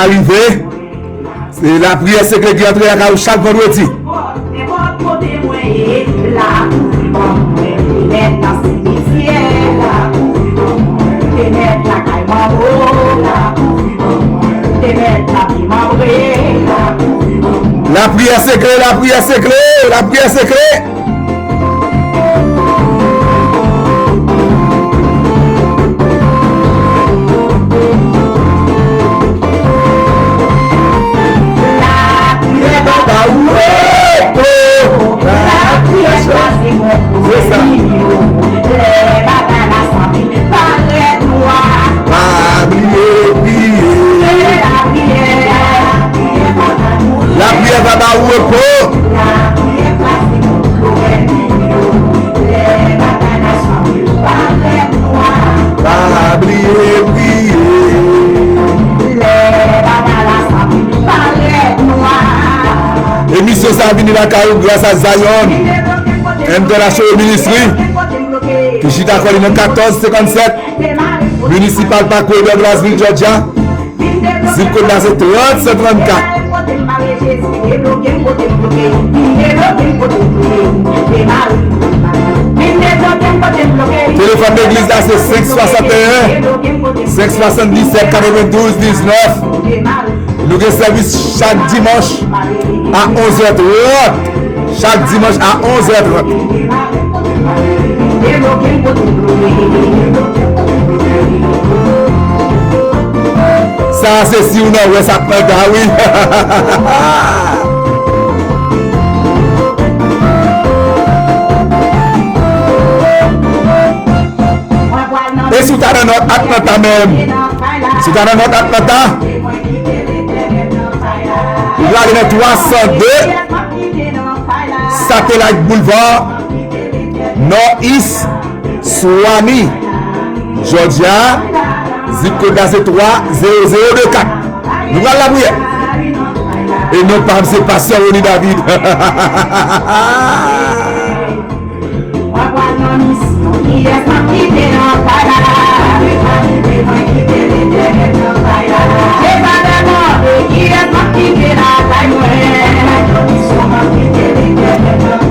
arrivé. C'est la prière secrète qui entre à chaque vendredi. La prière secrète, la prière secrète, la prière secrète. La prière va dans le repos. Pas oublier, prier. Émission ça vient la carrière grâce à Zion International Ministry qui chita à 1457 municipal parc de Glasville, Georgia. Zip code là c'est 3034. Téléphone d'église là c'est 561 577 92 19. Nous avons service chaque dimanche à 11h30. Chaque dimanche à 11h30. Ça c'est si ou non, ouais, ça peut être, ah oui. Et si tu as notre Atlanta même, si tu as notre Atlanta, vous allez dans 302 Satellite Boulevard, Northeast, Suwannee, Georgia, zip code c'est 30024. Nous allons la prière. Et non pas c'est patient Ronnie David.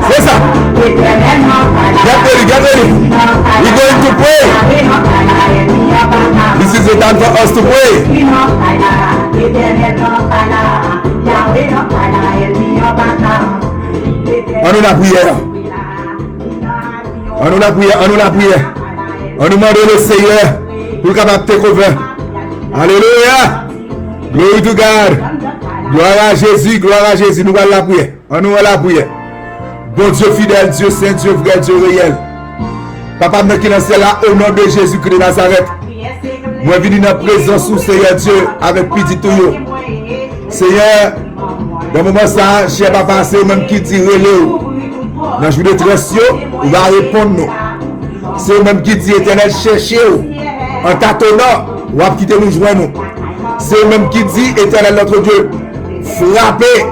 C'est ça. Get ready. We're going to pray. This is the time for us to pray. On nous la prière. On nous la prière. On nous la prière. On nous demande le Seigneur pour capable te couvrir. Alléluia. Glory to God. Gloire à Jésus. Gloire à Jésus. Nous allons la prière. On nous va la prière. Bon Dieu fidèle, Dieu saint, Dieu vrai, Dieu réel. Papa, nous qui sommes là au nom de Jésus-Christ de Nazareth. Moi, je viens dans la présence du Seigneur Dieu avec petit tout. Seigneur, dans le moment ça, cher papa, c'est eux-mêmes qui disent relais. Dans le jour de trésor, il va répondre nous. C'est eux-mêmes qui disent éternel, cherchez-vous. En tâtonnant, on va quitter nous joindre nous. C'est eux-mêmes qui disent éternel notre Dieu, frappez.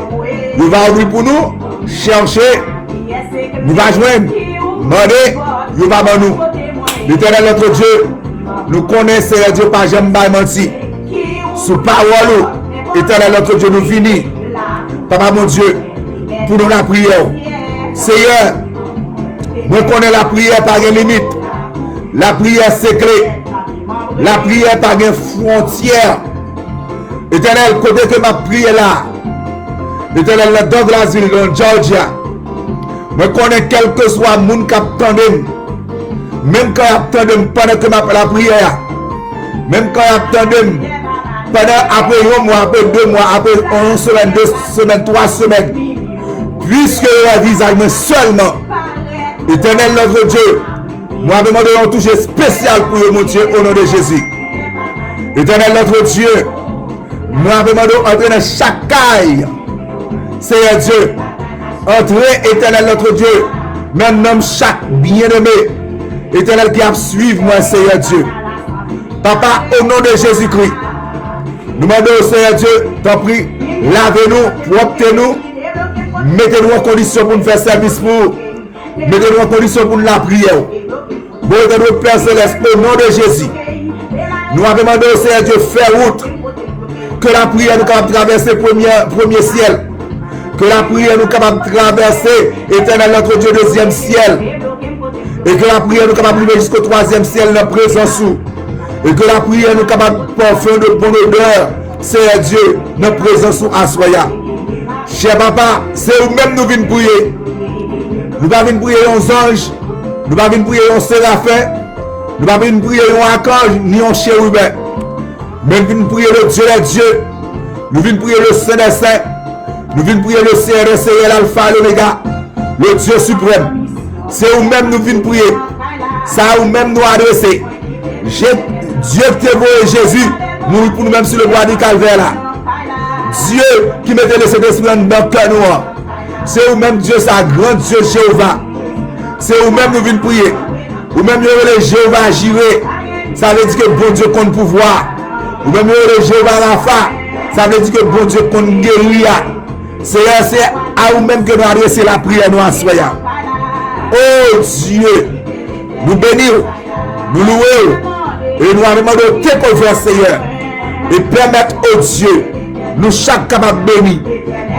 Il va ouvrir pour nous, chercher. Nous va joindre, demander, il va dans nous. L'éternel notre Dieu, nous connaissons Dieu par jamais menti. Sous parole, éternel notre Dieu, nous finit. Papa mon Dieu, pour nous la prière. Seigneur, nous connaissons la prière par une limite. La prière secrète. La prière par une frontière. Éternel, côté que ma prière là. Éternel, dans Glasville, dans Georgia. Je connais quel que soit le monde qui attend, même quand il attend pendant que je la prière, même quand il attend pendant après un mois, après 2 mois, après 1 semaine, 2 semaines, 3 semaines, puisque le visage seulement, éternel notre Dieu, moi je demande un toucher spécial pour mon Dieu au nom de Jésus. Éternel notre Dieu, moi je demande d'entrer dans chaque caille, Seigneur Dieu. Entrez, éternel notre Dieu, même chaque bien-aimé, éternel qui a suivi moi, Seigneur Dieu. Papa, au nom de Jésus-Christ, nous demandons au Seigneur Dieu, t'en prie, lavez-nous, proptez-nous, mettez-nous en condition pour nous faire service pour, mettez-nous en condition pour la prière. Mettez-nous, Père Céleste, au nom de Jésus. Nous avons demandé au Seigneur Dieu, faire route, Que la prière nous capable de traverser premier ciel. Que la prière nous capable de traverser, éternel notre Dieu, deuxième ciel. Et que la prière nous capable d'arriver jusqu'au troisième ciel, dans la présence. Et que la prière nous capable de parfum de bonne odeur, c'est Dieu, notre présence à soya. Cher papa, c'est nous-mêmes nous venons prier. Nous ne venons prier aux anges, nous ne venons prier aux séraphins, nous ne venons prier aux archanges, ni aux chérubins. Mais nous venons prier le Dieu des dieux, nous venons prier le Saint des saints, nous venons prier le CRSL, l'Alpha, l'Oméga, le Dieu suprême. C'est nous-mêmes nous venons prier. Ça nous-mêmes nous adresser. Dieu qui t'a envoyé Jésus, mourir pour nous-mêmes sur le bois du calvaire là. Dieu qui mettait le Saint-Esprit dans le cœur noir. C'est vous-même Dieu, sa grand Dieu Jéhovah. C'est vous-même nous venons prier. Vous-même nous le Jéhovah Jireh. Ça veut dire que bon Dieu compte pouvoir. Vous-même nous le Jéhovah Rapha. Ça veut dire que bon Dieu compte guérir. C'est à vous-même que nous adressons la prière nous assoyons. Oh Dieu, nous bénissons, nous louons et nous demandons de te confier, Seigneur, et permettre au Dieu, nous chaque capable béni.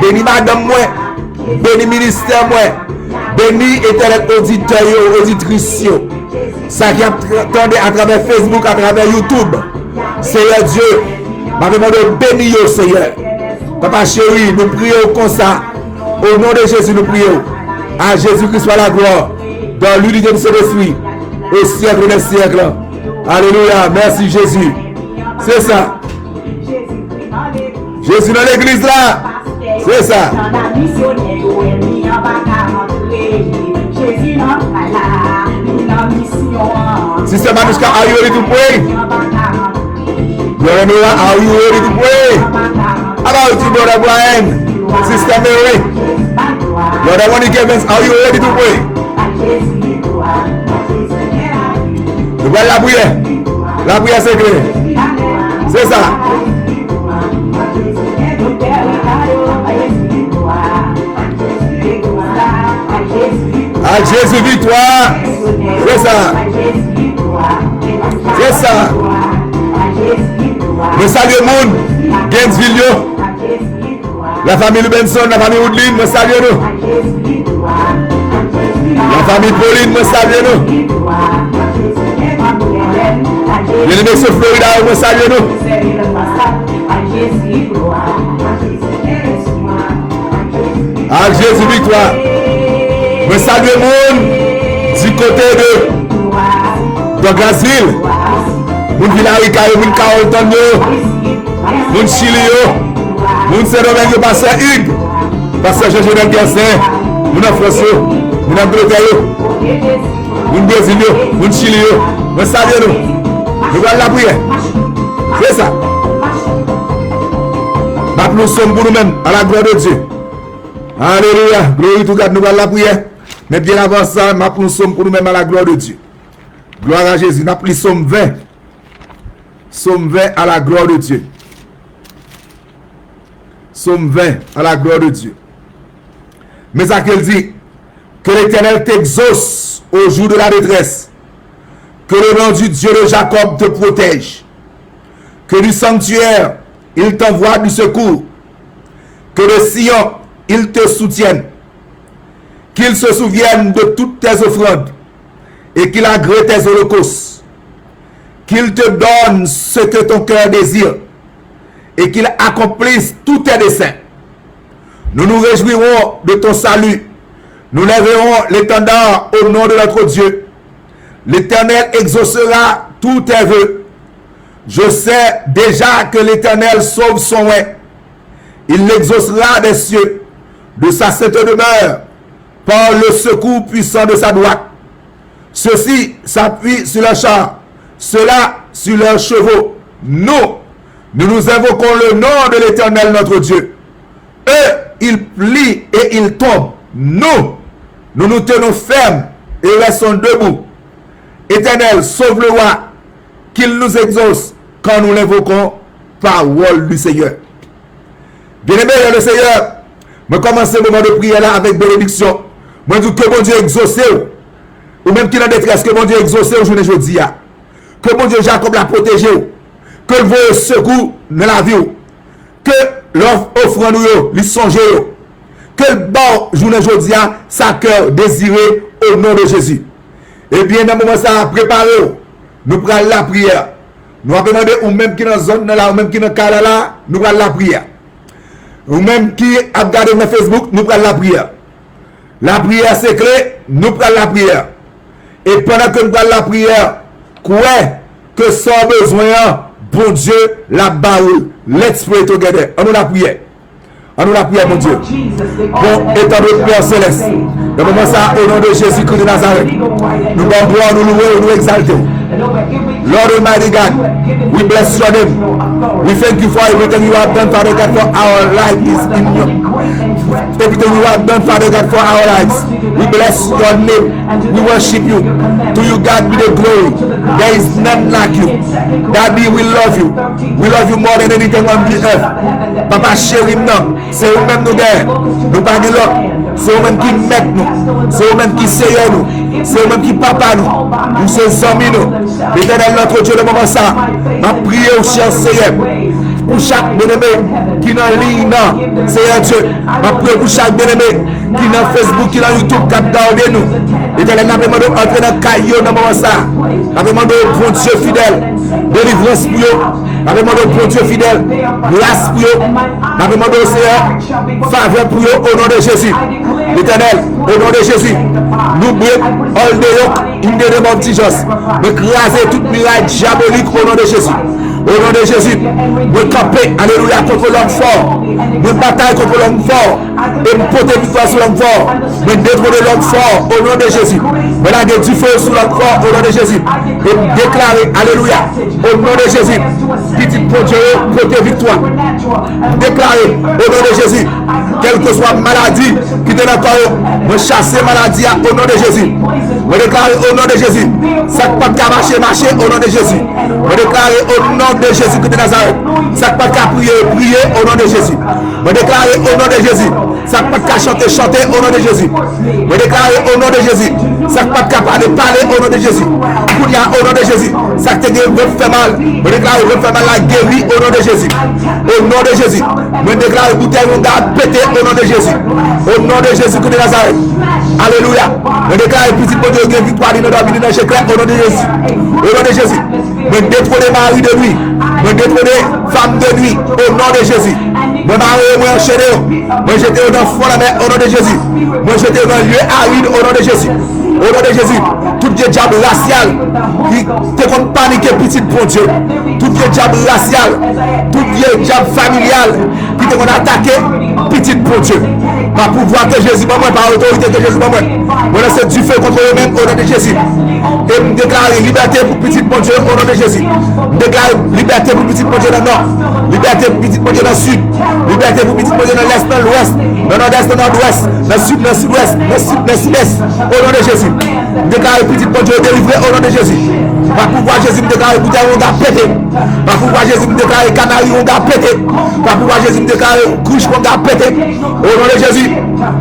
Béni madame moi, béni ministère moi, béni éternel auditeur et auditrice. Ça qui attendait à travers Facebook, à travers YouTube. Seigneur Dieu, m'a demandé de bénir, Seigneur. Papa chéri, nous prions comme ça. Au nom de Jésus, nous prions. À Jésus-Christ soit la gloire. Dans l'unité de Saint-Esprit. Au siècle des siècles. Alléluia. Merci Jésus. C'est ça. Jésus dans l'église là. C'est ça. Sister Manuska, are you ready to pray? Are you ready to pray? How about you, Brother Brian? Sister Mary? Brother Monique Evans, are you ready to pray? Nous voyons la prière. La prière c'est clair. C'est ça. À Jésus victoire. C'est ça. C'est ça. Nous saluons le monde. Gainesville. La famille Benson, la famille Woodline, nous saluons nous. La famille Pauline, nous saluons nous. Bien-aimé sur Florida, nous saluons nous. À Jésus victoire. Nous saluons le monde du côté de Glasville. Moun Villarrica, moun Carlton, moun Chili, moun Saint-Domingue, Pasteur Hugues, Pasteur Jean-Joël Gersin, moun François, moun Angleterre, moun Brésil, moun Chili, moun saluons nous. Nous allons la prière. C'est ça. Nous sommes pour nous-mêmes à la gloire de Dieu. Alléluia. Gloire to God. Nous allons la prière. Mais bien avant ça, nous sommes pour nous-mêmes à la gloire de Dieu. Gloire à Jésus. Nous appelons Somme 20. Somme 20 à la gloire de Dieu. Somme 20 à la gloire de Dieu. Mais ça qu'elle dit, que l'Éternel t'exauce au jour de la détresse. Que le nom du Dieu de Jacob te protège. Que du sanctuaire, il t'envoie du secours. Que de Sion, il te soutienne. Qu'il se souvienne de toutes tes offrandes. Et qu'il agrée tes holocaustes. Qu'il te donne ce que ton cœur désire. Et qu'il accomplisse tous tes desseins. Nous nous réjouirons de ton salut. Nous lèverons l'étendard au nom de notre Dieu. L'Éternel exaucera tous tes vœux. Je sais déjà que l'Éternel sauve son oint. Il l'exaucera des cieux, de sa sainte demeure, par le secours puissant de sa droite. Ceux-ci s'appuient sur leurs chars, ceux-là sur leurs chevaux. Nous invoquons le nom de l'Éternel notre Dieu. Eux, ils plient et ils tombent. Nous tenons fermes et restons debout. Éternel, sauve le roi, qu'il nous exauce quand nous l'invoquons, parole du Seigneur. Bien-aimé, le Seigneur, je commence le moment de prière là avec bénédiction. Je dis que mon Dieu exauce, ou même qui est en détresse, que mon Dieu exauce aujourd'hui. Que mon Dieu Jacob l'a protégé, que le voie secours dans la vie. que l'offrande yo, li songe yo. Que le bon journée aujourd'hui, sa cœur désiré au nom de Jésus. Et bien, dans le moment ça, préparez-vous. Nous prenons la prière. Nous allons demander ou même qui dans la zone là, ou même qui dans le cadre là, nous prenons la prière. Ou même qui a regardé sur Facebook, nous prenons la prière. La prière c'est clé, nous prenons la prière. Et pendant que nous prenons la prière, quoi que sans besoin, bon Dieu, la barre. Let's pray together. On nous la prière. On nous la prière, mon Dieu. Bon, étant de Père Céleste, le moment ça, au nom de Jésus-Christ de Nazareth, nous allons gloire, nous louer, nous exalter. Lord Almighty God, we bless your name. We thank you for everything you have done, Father God, for our life is in you. Everything you have done, Father God, for our lives. We bless your name. We worship you. To you, God, be the glory. There is none like you. Daddy, we love you. We love you more than anything on the earth. Papa, chéri, non. C'est vous-même nous gagnez. Nous pas de l'autre. C'est vous-même qui mettent nous. C'est vous-même qui sait nous. C'est vous-même qui papa nous. Nous sommes amis nous. L'éternel notre Dieu, le moment ça. Ma prière au cher Seigneur. Pour chaque bien-aimé qui est en ligne, Seigneur Dieu. Ma prière pour chaque bien-aimé qui est dans Facebook, qui est dans YouTube, qui a gardé nous. L'éternel n'a pas demandé d'entrer dans le caillou dans le moment ça. N'a pas demandé au bon Dieu fidèle. Délivrance pour eux. N'a pas demandé au bon Dieu fidèle. Grâce pour eux. N'a pas demandé au Seigneur. Faveur pour eux au nom de Jésus. L'éternel, au nom de Jésus. Nous break all the yoke in the name of Jesus. Nous craser toute muraille diabolique au nom de Jésus. Au nom de Jésus, nous camper, alléluia, contre l'homme fort. Nous bataille contre l'homme fort. Et nous porter victoire sur l'homme fort. Nous détrôner l'homme fort au nom de Jésus. Nous laguer du feu sur l'homme fort au nom de Jésus. Et nous déclarer, alléluia, au nom de Jésus, petit Dieu, porter victoire. Déclarer au nom de Jésus, quelle que soit maladie qui est dans le corps, nous chasser maladie au nom de Jésus. Nous déclarer au nom de Jésus, ça ne peut pas marcher au nom de Jésus. Nous déclarer au nom de Jésus de Nazareth, ça ne peut pas prier au nom de Jésus. Nous déclarer au nom de Jésus, ça ne peut pas chanter au nom de Jésus. Nous déclarer au nom de Jésus, ça ne peut pas parler au nom de Jésus. Au nom de Jésus, ça te fait mal. Nous déclarer fait mal la guérie au nom de Jésus. Au nom de Jésus, nous déclarer bouteille on a pété au nom de Jésus. Au nom de Jésus de Nazareth. Alléluia. Nous déclarer petit pot de victoire dans notre vie dans au nom de Jésus. Au nom de Jésus. Nous détrôner mari de nuit. Nous détrôner femme de nuit au nom de Jésus. Moi mari, moi enchaîné. Moi j'étais dans le fond la mer au nom de Jésus. Moi j'étais dans le lieu aride au nom de Jésus. Au nom de Jésus, tout le diable racial qui te compte paniquer petit bon Dieu. Tout le diable racial, tout le diable familial qui te compte attaquer petit bon Dieu. Par pouvoir que Jésus m'a par autorité que Jésus m'a moi c'est du feu contre eux-mêmes au nom de Jésus. Et me déclarer liberté pour petit bon Dieu au nom de Jésus. Me déclarer liberté pour petit bon Dieu dans le nord. Liberté pour petit bon Dieu dans le sud. Liberté pour petit bon Dieu dans l'est, dans l'ouest. Dans le nord-est, dans le nord-ouest. Dans le sud, dans le sud-ouest. Dans le sud, dans le sud-est. Au nom de Jésus. Déclarer petit bon Dieu délivré au nom de Jésus. Par pouvoir Jésus me déclarer bouteille on a pété. Par pouvoir Jésus me déclarer canari on a pété. Par pouvoir Jésus me déclarer couche on a pété. Au nom de Jésus.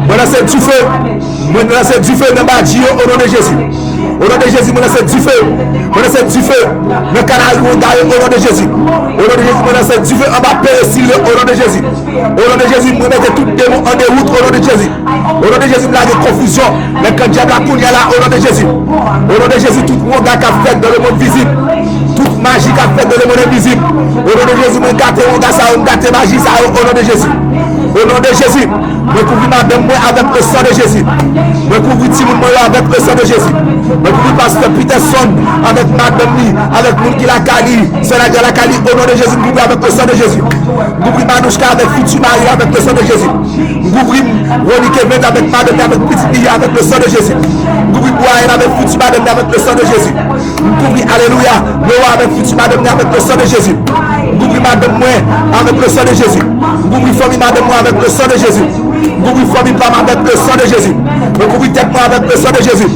Voilà c'est du feu. Voilà c'est du feu dans ma Dieu au nom de Jésus. Au nom de Jésus, voilà c'est du feu. Voilà c'est du feu. Le canari on a au nom de Jésus. Au nom de Jésus, voilà c'est du feu en bas pérésil au nom de Jésus. Au nom de Jésus, vous mettez tout démon en déroute au nom de Jésus. Au nom de Jésus, vous avez confusion. Mais quand diable a coulé là au nom de Jésus. Au nom de Jésus, tout le monde a fait dans le monde visible. Toute magie qu'a fait dans le monde invisible. Au nom de Jésus, vous gâtez on gâte magie ça au nom de Jésus. Au nom de Jésus, me couvrir madame moi avec le sang de Jésus. Me couvrir Timon moi avec le sang de Jésus. Me couvrir pasteur Peterson avec madame lui, avec nous qui la Cali, c'est la Cali au nom de Jésus, me couvrir avec le sang de Jésus. Me couvrir Manouchka avec futur mari avec le sang de Jésus. Me couvrir Ronnie Kevin avec madame avec petite fille avec le sang de Jésus. Me couvrir Boaïn avec futur madame avec le sang de Jésus. Me couvrir alléluia, Noah avec futur madame avec le sang de Jésus. Me couvrir madame moi avec le sang de Jésus. Me couvrir famille madame moi avec le sang de Jésus. Me couvrir famille femme avec le sang de Jésus. Me couvrir tête moi avec le sang de Jésus.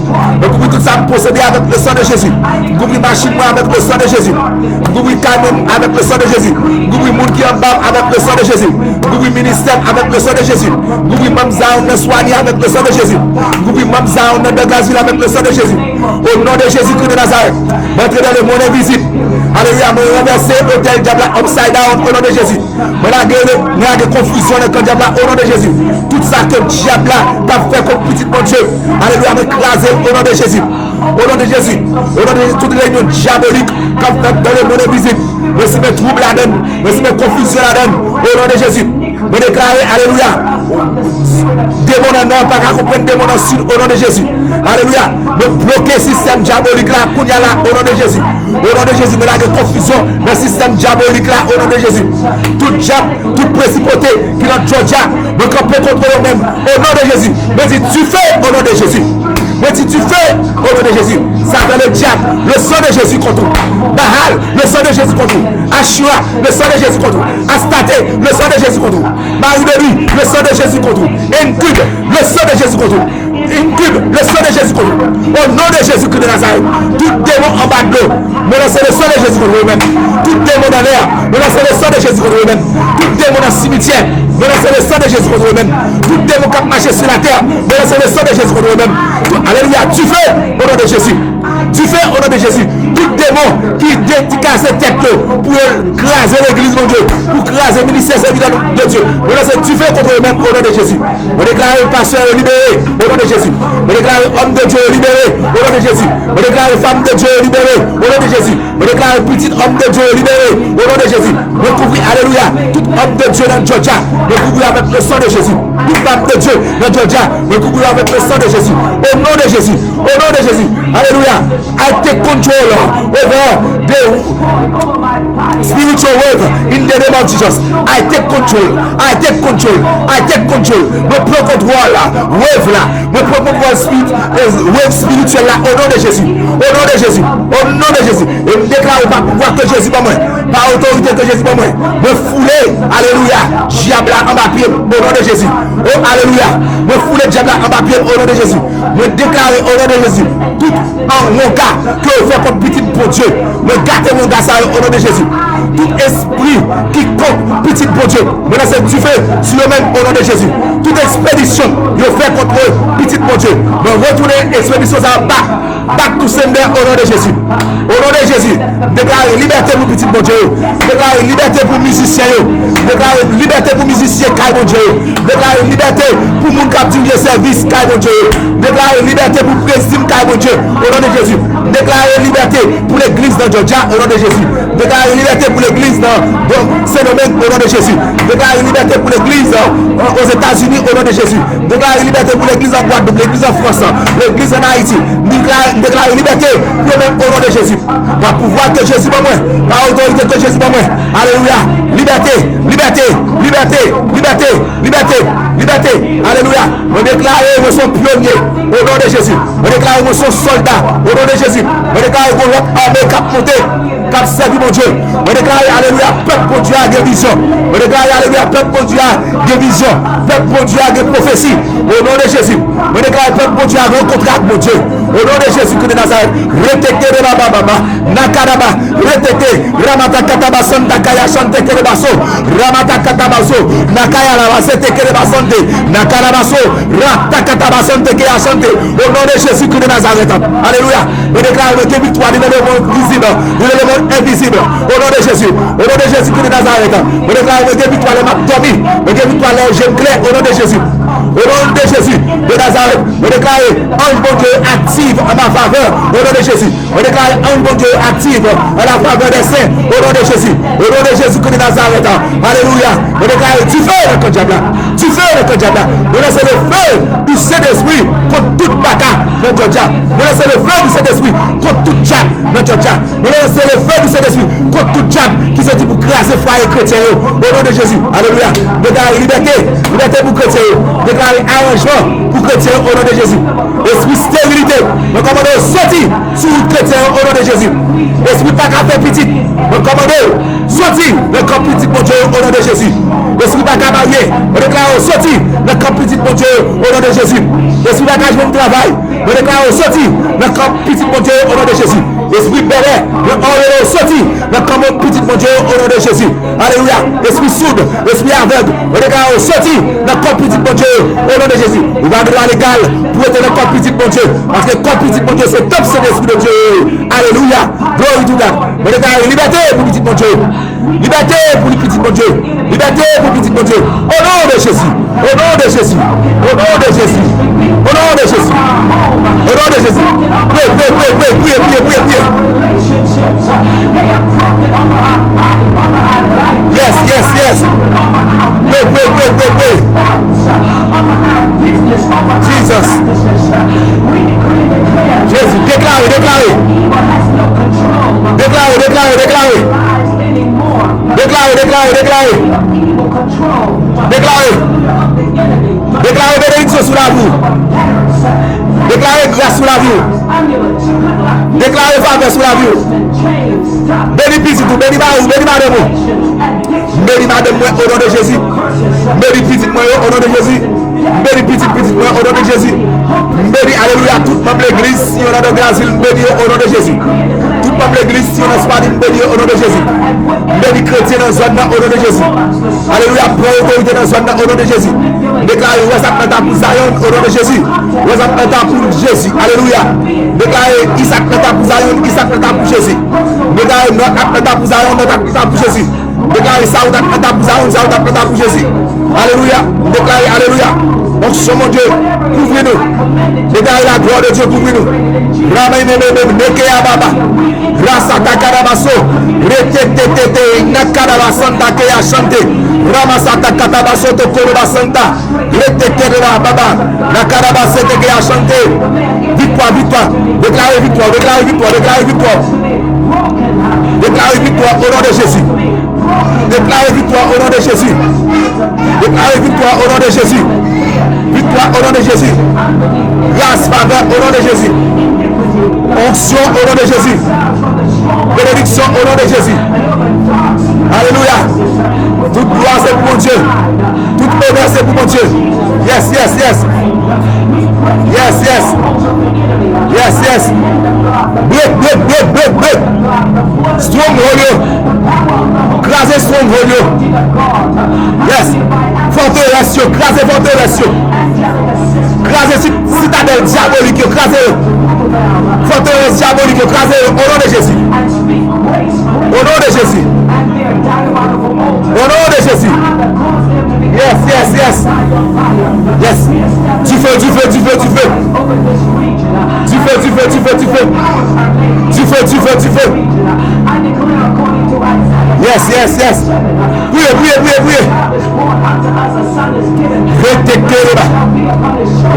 Me couvrir tout ça possédé avec le sang de Jésus. Me couvrir machine moi avec le sang de Jésus. Me couvrir canon avec le sang de Jésus. Me couvrir monde qui en bas avec le sang de Jésus. Me couvrir ministère avec le sang de Jésus. Me couvrir mamza on est soigné avec le sang de Jésus. Me couvrir mamza on est de gazile avec le sang de Jésus. Au nom de Jésus-Christ de Nazareth, entrez dans le monde invisible. Alléluia, me renverser hôtel diable upside down au nom de Jésus. Me la confusion dans le diable au nom de Jésus. Tout ça que le diable a fait comme petit mon Dieu. Alléluia, me écraser au nom de Jésus. Au nom de Jésus, au nom de Jésus, toute réunion diabolique comme dans le monde invisible. Merci mes troubles la donne, merci mes confusions la donne. Au nom de Jésus, me déclarer, alléluia. Démon en nord, pas qu'à comprendre démon en sud, au nom de Jésus. Alléluia. Me bloquer système diabolique là, au nom de Jésus. Au nom de Jésus, me la confusion dans le système diabolique là, au nom de Jésus. Tout diable, toute principauté qui est dans Georgia, me camper contre eux-mêmes, au nom de Jésus. Me dit, tu fais au nom de Jésus. Mais si tu fais au nom de Jésus, ça va le diable, le sang de Jésus contre vous. Bahal, le sang de Jésus contre vous. Ashura, le sang de Jésus contre vous. Astate, le sang de Jésus contre vous. Marie-Béry, le sang de Jésus contre vous. Incube, le sang de Jésus contre vous. Incube, le sang de Jésus contre vous. Au nom de Jésus-Christ de Nazareth, tout démon en bas de l'eau, me lancez le sang de Jésus contre vous-même. Tout démon dans l'air, me lancez le sang de Jésus contre vous-même. Tout démon dans le cimetière, me lancez le sang de Jésus contre vous-même. Tout démon qui a marché sur la terre, me lancez le sang de Jésus contre vous-même. Alléluia, tu fais au nom de Jésus. Tu fais au nom de Jésus. Tout démon qui casse ses têtes pour craser l'église de Dieu, pour craser le ministère de Dieu. Tu fais contre eux-mêmes au nom de Jésus. On déclare le pasteur libéré au nom de Jésus. On déclare l'homme de Dieu libéré au nom de Jésus. On déclare la femme de Dieu libérée au nom de Jésus. On déclare le petit homme de Dieu libéré au nom de Jésus. Recouvrir, alléluia, tout homme de Dieu dans Georgia. Recouvrir avec le sang de Jésus. Toute femme de Dieu dans Georgia. Recouvrir avec le sang de Jésus. Au nom de Jésus. Au nom de Jésus. Alléluia. I take control over the spiritual world in the name of Jesus. I take control. I take control. I take control. Me prends contrôle là. Wave là. Me prends contrôle wave spirituel là. Au nom de Jésus. Au nom de Jésus. Au nom de Jésus. Et me déclare par pouvoir que Jésus pas moi. Par autorité que Jésus pas moi. Me fouler. Alléluia. Diable en bas pied. Au nom de Jésus. Oh alléluia. Me fouler diable en bas pied. Au nom de Jésus. Me déclarer au nom de Jésus. Tout en mon cas que vous faites comme petit pour Dieu. Me gâtez mon gars ça au nom de Jésus. Tout esprit qui compte petit pour Dieu. Maintenant c'est du feu sur le même au nom de Jésus. Toute expédition vous fait contre petit pour Dieu. Me retourner expédition ça bas. Back to sender au nom de Jésus. Au nom de Jésus. Déclarez liberté pour petit pour Dieu. Déclarez liberté pour musiciens. Déclarez liberté pour musiciens car mon Dieu. Déclarez liberté pour mon captif de service car mon Dieu. Déclarez liberté pour président car mon Dieu. Au nom de Jésus. Déclarez liberté pour l'église dans Georgia au nom de Jésus. Déclarez liberté pour l'église dans Saint-Domingue au nom de Jésus. Déclarez liberté pour l'église aux États-Unis au nom de Jésus. Déclarez liberté pour l'église en Guadeloupe, l'église en France, l'église en Haïti. Déclarez liberté pour même au nom de Jésus. Par pouvoir que Jésus pas moi, par autorité que Jésus pas moi. Alléluia. Liberté, liberté, liberté, liberté, liberté, liberté. Alléluia. On déclare que nous sommes pionniers au nom de Jésus. On déclare que nous sommes soldats au nom de Jésus. On déclare que notre armée cap monter, cap servir mon Dieu. On déclare alléluia, peuple pour Dieu a des visions. On déclare alléluia, peuple pour Dieu a des visions. Peuple pour Dieu a des prophéties au nom de Jésus. On déclare peuple pour Dieu a rencontré avec mon Dieu. Au nom de Jésus-Christ de Nazareth, retekte de Baba, Nakaraba, retekte, Ramata Kataba Santa Kaya Sante Kerebaso, Ramata Katabaso, Nakaya Lavasete Kerebasante, Nakarabaso, Rata Kataba Sante Kaya Sante, au nom de Jésus-Christ de Nazareth. Alléluia. Je déclare que victoire dans le monde visible, dans le monde invisible, au nom de Jésus, au nom de Jésus-Christ de Nazareth. Je déclare que victoire dans ma famille, que victoire dans les clair, au nom de Jésus. Au nom de Jésus de Nazareth, je déclare un bon Dieu active en ma faveur. Au nom de Jésus, je déclare un bon Dieu active en la faveur des saints. Au nom de Jésus, au nom de Jésus de Nazareth. Alléluia. Je déclare tu fais le diable. Tu fais le diable. Je laisse le feu du Saint-Esprit contre toute bataille dans Georgia. Je laisse le feu du Saint-Esprit contre toute diable dans Georgia. Je laisse le feu du Saint-Esprit contre toute diable qui se dit pour craser foyer chrétien. Au nom de Jésus. Alléluia. Déclare liberté. Liberté pour chrétien. Déclare arrangement pour chrétien au nom de Jésus. Esprit stérilité. Me commande sortir sur le chrétien au nom de Jésus. Esprit pas qu'à faire petit. Me commande sortir le camp petit pour Dieu au nom de Jésus. Esprit pas qu'à marier. Me déclare sortir le camp petit pour Dieu au nom de Jésus. Esprit pas qu'à jouer mon travail. Me déclare sorti dans le camp petit mon Dieu au nom de Jésus. Esprit béret, on sorti dans le camp petit mon Dieu au nom de Jésus. Alléluia. Esprit sourd, esprit aveugle, on déclare sorti dans le camp petit mon Dieu au nom de Jésus. Il va droit légal pour être dans le camp petit mon Dieu. Parce que le camp petit mon Dieu, c'est top, c'est l'esprit de Dieu. Alléluia. Glory to God. On déclare liberté pour petit mon Dieu. Liberté pour le petit mon Dieu. Liberté pour le petit mon Dieu. Au nom de Jésus. Au nom de Jésus. Au nom de Jésus. Au nom de Jésus. Au nom de Jésus. Priez. Yes. Pray. Jesus. Jésus, déclarez. Déclarez bénédiction sur la vie. Déclarez grâce sur la vie. Déclarez faveur sur la vie. Béni petit tout, béni madame. Béni madame au nom de Jésus. Béni petit moi au nom de Jésus. Béni petit moi au nom de Jésus. Béni alléluia toute membre de l'église si on a de grâce, béni au nom de Jésus. Toute membre de l'église si on a pas béni au nom de Jésus. Béni chrétien dans la zone au nom de Jésus. Alléluia, prends autorité dans la zone au nom de Jésus. Déclarez Wazap pour Zion au nom de Jésus. Wazap pour Jésus. Alléluia. Déclarez Isaac pour Zion, Isaac pour Jésus. Déclarez notre pour Zion, notre pour Jésus. Déclarez Saouda pour Zion, Saouda pour Jésus. Alléluia. Déclarez Alléluia. Donc, mon Dieu, couvrez-nous. Déclarez la gloire de Dieu, couvrez-nous. Nekeya Baba. Rasa Takarabaso. Retetete. Nakarabasanta Keya Chante. Ramasata Katabaso Tokoroba Santa. Retetete Baba. Nakarabasete Keya Chante. Victoire. Déclarez victoire. Déclarez victoire au nom de Jésus. Déclarez victoire au nom de Jésus. Déclarez victoire au nom de Jésus. Victoire au nom de Jésus. Grâce, faveur au nom de Jésus. Onction au nom de Jésus. Bénédiction au nom de Jésus. Alléluia. Toute gloire c'est pour mon Dieu. Toute honneur c'est pour mon Dieu. Yes. Break. Stronghold. Crasez stronghold. Yes. Forteresse. Crasez forteresse. Crasez citadelle diabolique. Crasez forteresse diabolique. Crasez au nom de Jésus. Au nom de Jésus. Au nom de Jésus. Yes. Du feu. Yes. Priez. Retekeba.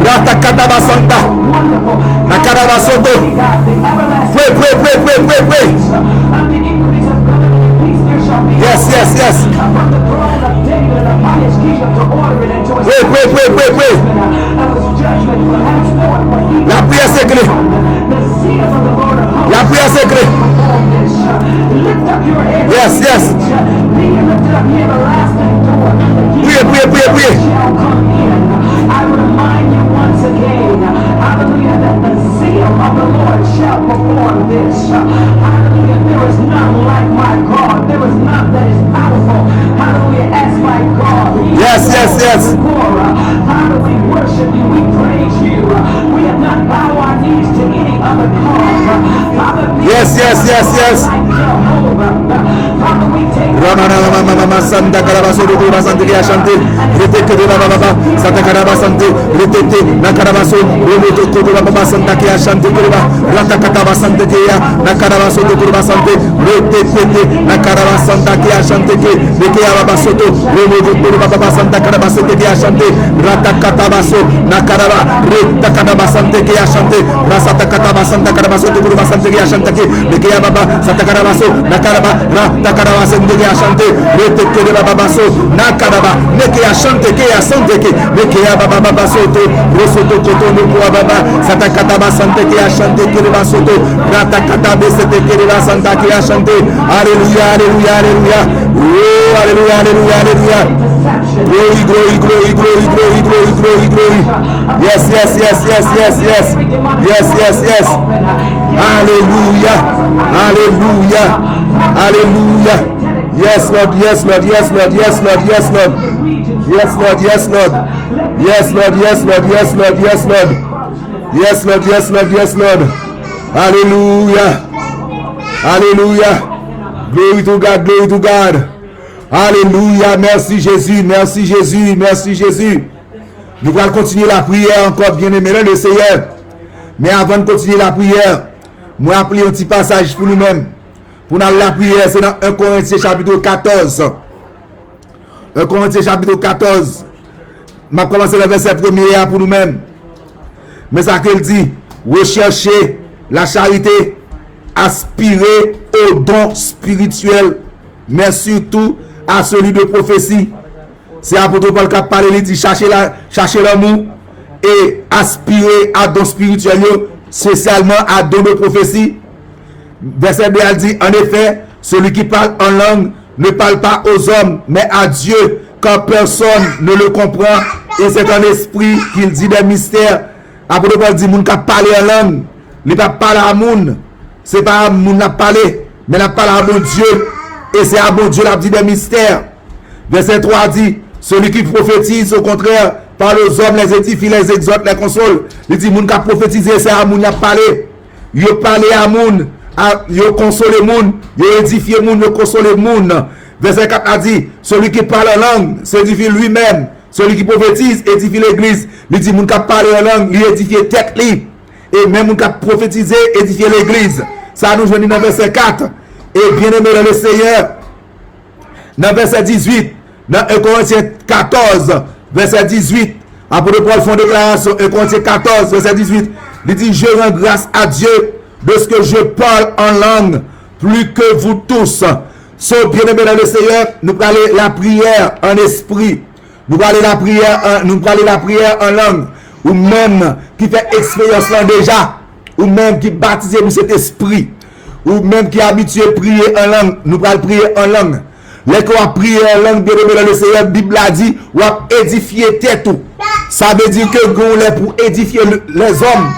Ratakataba Santa. Nakaraba Soto. Pray. Yes. Pray. La prière secrète. Yes. Priez. I remind you once again, hallelujah, that the zeal of the Lord shall perform this. Hallelujah, there is none like my God. There is none that is powerful. Hallelujah, as my God. Yes. Hallelujah, we worship you, we praise you. We have not bowed our knees to any other cause. Yes. Ramana Santa Carabaso de Basante qui a chanté, Reteke de Baba, Santa Carabasante, Retete, Nakarabaso, Romoto de Baba Santa qui a chanté, Ratakataba Sante Kea, Nakarabaso de Basante, Retete, Nakarabasanta qui a chanté, Nekea Babasoto, Romoto de Baba Santa Carabasante qui a chanté, Ratakatabaso, Nakaraba, Retakabasante qui a chanté, Rasata Santa Carabaso de Basante qui a chanté, Nekea Baba, Santa Carabaso, Nakaraba, Ratakabasante qui a chanté, Reteke de Baba Basso, Nakaraba, Nekea chante, Kea Sante, Nekea Baba Soto, Rosoto Koto Nukua Baba, Santa Kataba Sante qui a chanté, Kiriba Soto, Ratakatabe Sete Kiriba Santa qui a chanté, Alléluia. Oh, Alléluia. Glory, glory, glory, glory, glory, glory, glory, glory. Yes, yes, yes, yes, yes, yes. Yes, yes, yes. Hallelujah. Hallelujah. Hallelujah. Yes, Lord, yes, Lord, yes, Lord, yes, Lord, yes, Lord. Yes, Lord, yes, Lord. Yes, Lord, yes, Lord, yes, Lord, yes, Lord. Yes, Lord, yes, Lord, yes, Lord. Hallelujah. Hallelujah. Glory to God, glory to God. Alléluia, merci Jésus, merci Jésus, merci Jésus. Nous allons continuer la prière encore, bien-aimé le Seigneur. Mais avant de continuer la prière, moi appeler un petit passage pour nous-mêmes. Pour nous la prière, c'est dans 1 Corinthiens chapitre 14. 1 Corinthiens chapitre 14. Je vais commencer le verset 1er pour nous-mêmes. Mais ça qu'elle dit, recherchez la charité, aspirez aux dons spirituels, mais surtout à celui de prophétie. C'est l'apôtre Paul qui a parlé, il dit chercher l'amour et aspirer à dons spirituels, spécialement à dons de prophétie. Verset 2 elle dit, en effet, celui qui parle en langue ne parle pas aux hommes, mais à Dieu, quand personne ne le comprend. Et c'est un esprit qu'il dit des mystères. L'apôtre Paul dit, moun qui parle en langue, il ne parle pas à moun. C'est pas à moun qui parle, mais il parle à mon Dieu. Et c'est à mon Dieu qui dit des mystères. Verset 3 dit, celui qui prophétise, au contraire, parle aux hommes, les édifie, les exhorte, les console. Il dit, moun qui prophétise, c'est à moun qui parle. Il parle à moun, il console moun, il édifie moun, il console moun. Verset 4 a dit, celui qui parle en langue, s'édifie lui-même. Celui qui prophétise, édifie l'église. Il dit, moun qui parle en langue, il édifie tête libre. Et même moun qui prophétise, édifie l'église. Ça nous joue dans verset 4. Et bien aimé dans le Seigneur, dans verset 18, dans 1 Corinthiens 14, verset 18, apôtre Paul font déclaration, 1 Corinthiens 14, verset 18, il dit, je rends grâce à Dieu de ce que je parle en langue, plus que vous tous. Bien aimé dans le Seigneur, nous parlons la prière en esprit, nous parlons la prière en langue, ou même qui fait expérience là déjà, ou même qui baptise dans cet esprit, ou même qui est habitué à prier en langue, nous allons prier en langue. Les qu'on a prié en langue, bien aimé dans le Seigneur, la Bible a dit, ou a édifié tête tout. Ça veut dire que on est pour édifier les hommes,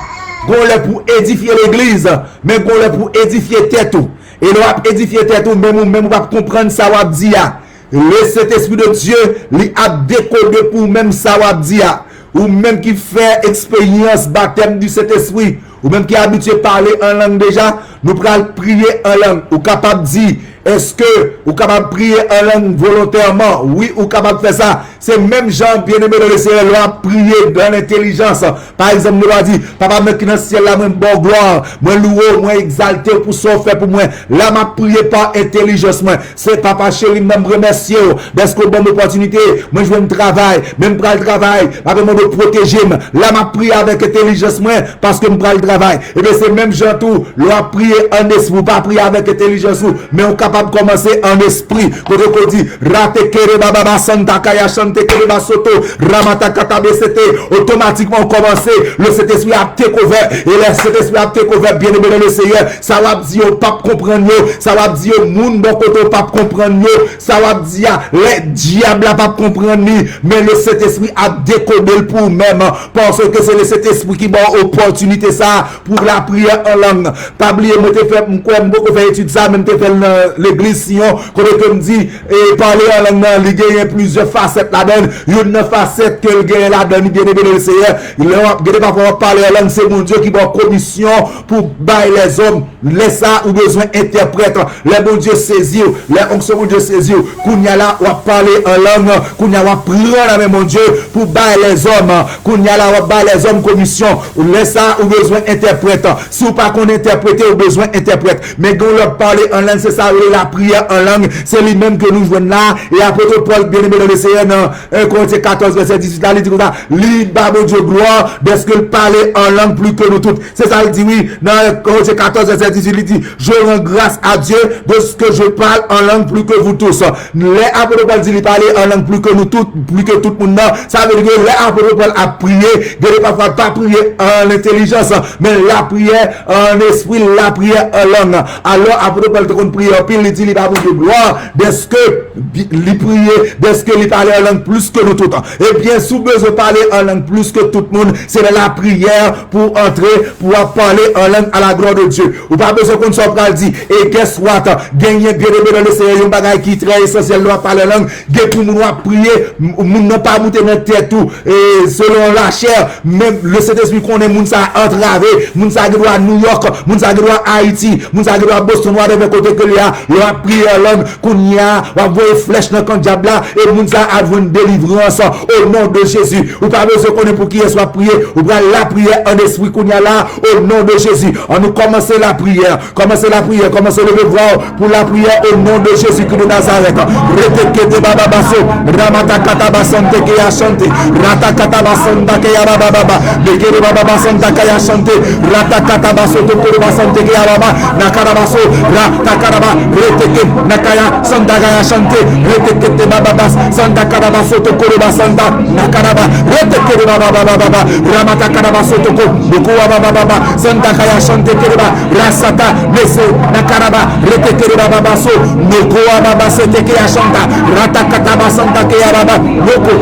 on est pour édifier l'église, mais on est pour édifier tête tout. Et nous a édifié tête tout, même on va comprendre ça, on va dire, le Saint-Esprit de Dieu, il a décodé pour même ça, on va dire, ou même qui fait expérience baptême du Saint-Esprit, ou même qui est habitué à parler en langue déjà, nous pourrons prier en langue, ou capable de dire, est-ce que vous capable de prier en langue volontairement? Oui, ou capable de faire ça. C'est même gens bien-aimés dans le Seigneur, nous avons prié dans l'intelligence. Par exemple, nous avons dit, papa, moi qui dans le ciel, là, moi, bon gloire, moi, loué, moi, exalté pour ça, fait pour moi. Là, m'a prié par intelligence, moi. C'est papa chéri, je me remercie, parce que bonne opportunité, moi, je veux me travailler, même pour le travail, avec moi, de protéger, là, m'a prié avec intelligence, moi, parce que je me le travail. Et bien, c'est même gens tout, nous avons prié en esprit, pas prier avec intelligence, mais on capable de commencer en esprit. Quand on dit, rate kere baba santa kaya chante kere basoto, ramata katabesete, automatiquement commencer, le Saint-Esprit a découvert, et le Saint-Esprit a découvert, bien aimé dans le Seigneur, ça va dire au pape comprendre, ça va dire au monde bon côté au pape comprendre, ça va dire les diables à pape comprendre, mais le Saint-Esprit a décodé pour même, parce que c'est le Saint-Esprit qui m'a opportunité ça, pour la prière en langue. Pas oublier, moi, t'ai fait, beaucoup fait étude ça, même t'ai fait l'église Sion, quand on me dit, et parler en langue, il y a plusieurs facettes là-dedans, une facette que le gagne là-dedans, bien aimé le Seigneur, il a pas pouvoir parler en langue, c'est mon Dieu qui va commission pour bailler les hommes, laisse ça, ou besoin interprète, les bon Dieu saisir, les onctions bon Dieu saisir, qu'on y a là, on va parler en langue, qu'on y a va prendre la même mon Dieu, pour bailler les hommes, qu'on y a là, on va bailler les hommes commission, laisse ça, ou besoin interprète, si ou pas qu'on interprète, ou besoin interprète, mais quand on leur parler en langue, c'est ça, la prière en langue, c'est lui-même que nous jouons là, et l'apôtre Paul, bien aimé dans le Seigneur, dans 1 Corinthiens 14, verset 18, là, il dit comme ça, libre mon Dieu gloire, parce qu'il parlait en langue plus que nous toutes. C'est ça, il dit oui, dans 1 Corinthiens 14, verset verset 18, il dit, je rends grâce à Dieu de ce que je parle en langue plus que vous tous. Les apôtres Paul dit, il parlait en langue plus que nous tous, plus que tout le monde. Ça veut dire que les apôtres Paul a prié, de parfois pas prier en intelligence, mais la prière en esprit, la prière en langue. Alors, apôtre Paul te compte prier en pile, il dit, il va vous de gloire, dès que il priait, dès que il parlait en langue plus que nous tous. Et bien, si vous besoin de parler en langue plus que tout le monde, c'est la prière pour entrer, pour parler en langue à la gloire de Dieu. Ou pas besoin qu'on soit pas dit, et guess what, gagner bien dans le Seigneur, un bagage qui est très essentiel, nous parler langue, gagner pour nous prier, nous ne pas monter dans tête tout, et selon la chair, même le Saint-Esprit qu'on est, moun ça entravé, moun ça qui doit à New York, moun ça qui doit à Haïti, moun ça qui doit à Boston, ou de côté que il y a prié en langue, qu'on y a, on va voir flèche dans le camp diable là, et moun ça a une délivrance au nom de Jésus. Ou pas besoin qu'on ait pour qu'il soit prié, ou bien la prière en esprit qu'on y a là, au nom de Jésus. On nous commencer la prière, commencer le devoir pour la prière au nom de Jésus Christ de Nazareth. Retekete baba baso, ramata kataba sante ke ya chante, rata kataba santa ke ya baba baba, bekere baba santa ke ya chante, rata kataba soto ko baba sante ke ya baba, nakara baso, rata karaba, reteke nakaya santa ke ya chante, retekete baba bas, santa karaba soto ko baba santa, nakaraba, retekete baba baba baba, ramata karaba soto ko, boko baba baba, santa ke ya chante kereba, rasata mese nakaraba, retekete baba baso, noko baba sete ke ya chanta, rata kataba santa ke ya baba, noko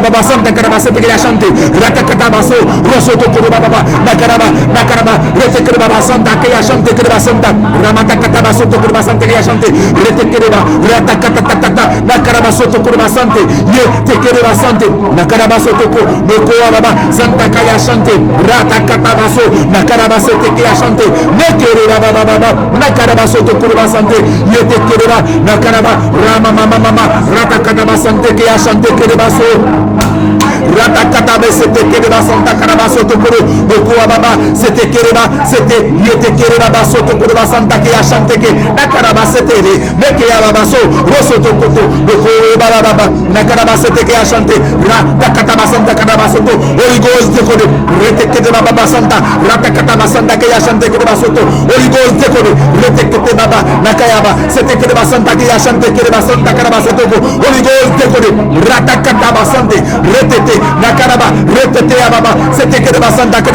baba santa karaba sete ke ya chante, rata kataba so, rosoto ko baba nakaraba, retekete baba santa ke ya chante kereba santa, ramata kataba soto ko baba santa ke ya chante, retekete baba, rata katata nakaraba soto ko baba sante, ye tekete baba sante, nakaraba soto ko, noko baba santa ke ya chante, rata kataba so, nakaraba sete ke ya chante, nekere baba nakaraba soto ko baba sante, ye tekete baba nakaraba rama mama rata kataba sante ke ya chante kereba so, rata kataba sete kereba santa karaba soto ko, noko baba sete kereba sete ye tekete baba soto ko baba santa ke ya chante ke nakaraba sete neke ya baba so, rosoto ko noko baba nakaraba sete ke ya chante, rata kataba santa karaba soto, Holy Ghost dekode, retekete baba santa, rata kataba santa ke ya chante kereba soto, Holy Ghost dekode, retekete baba nakayaba sete kereba santa ke ya chante kereba santa karaba soto ko, Holy Ghost dekode, rata kataba sante, retete nakaraba, retete ya baba sete kereba santa ke,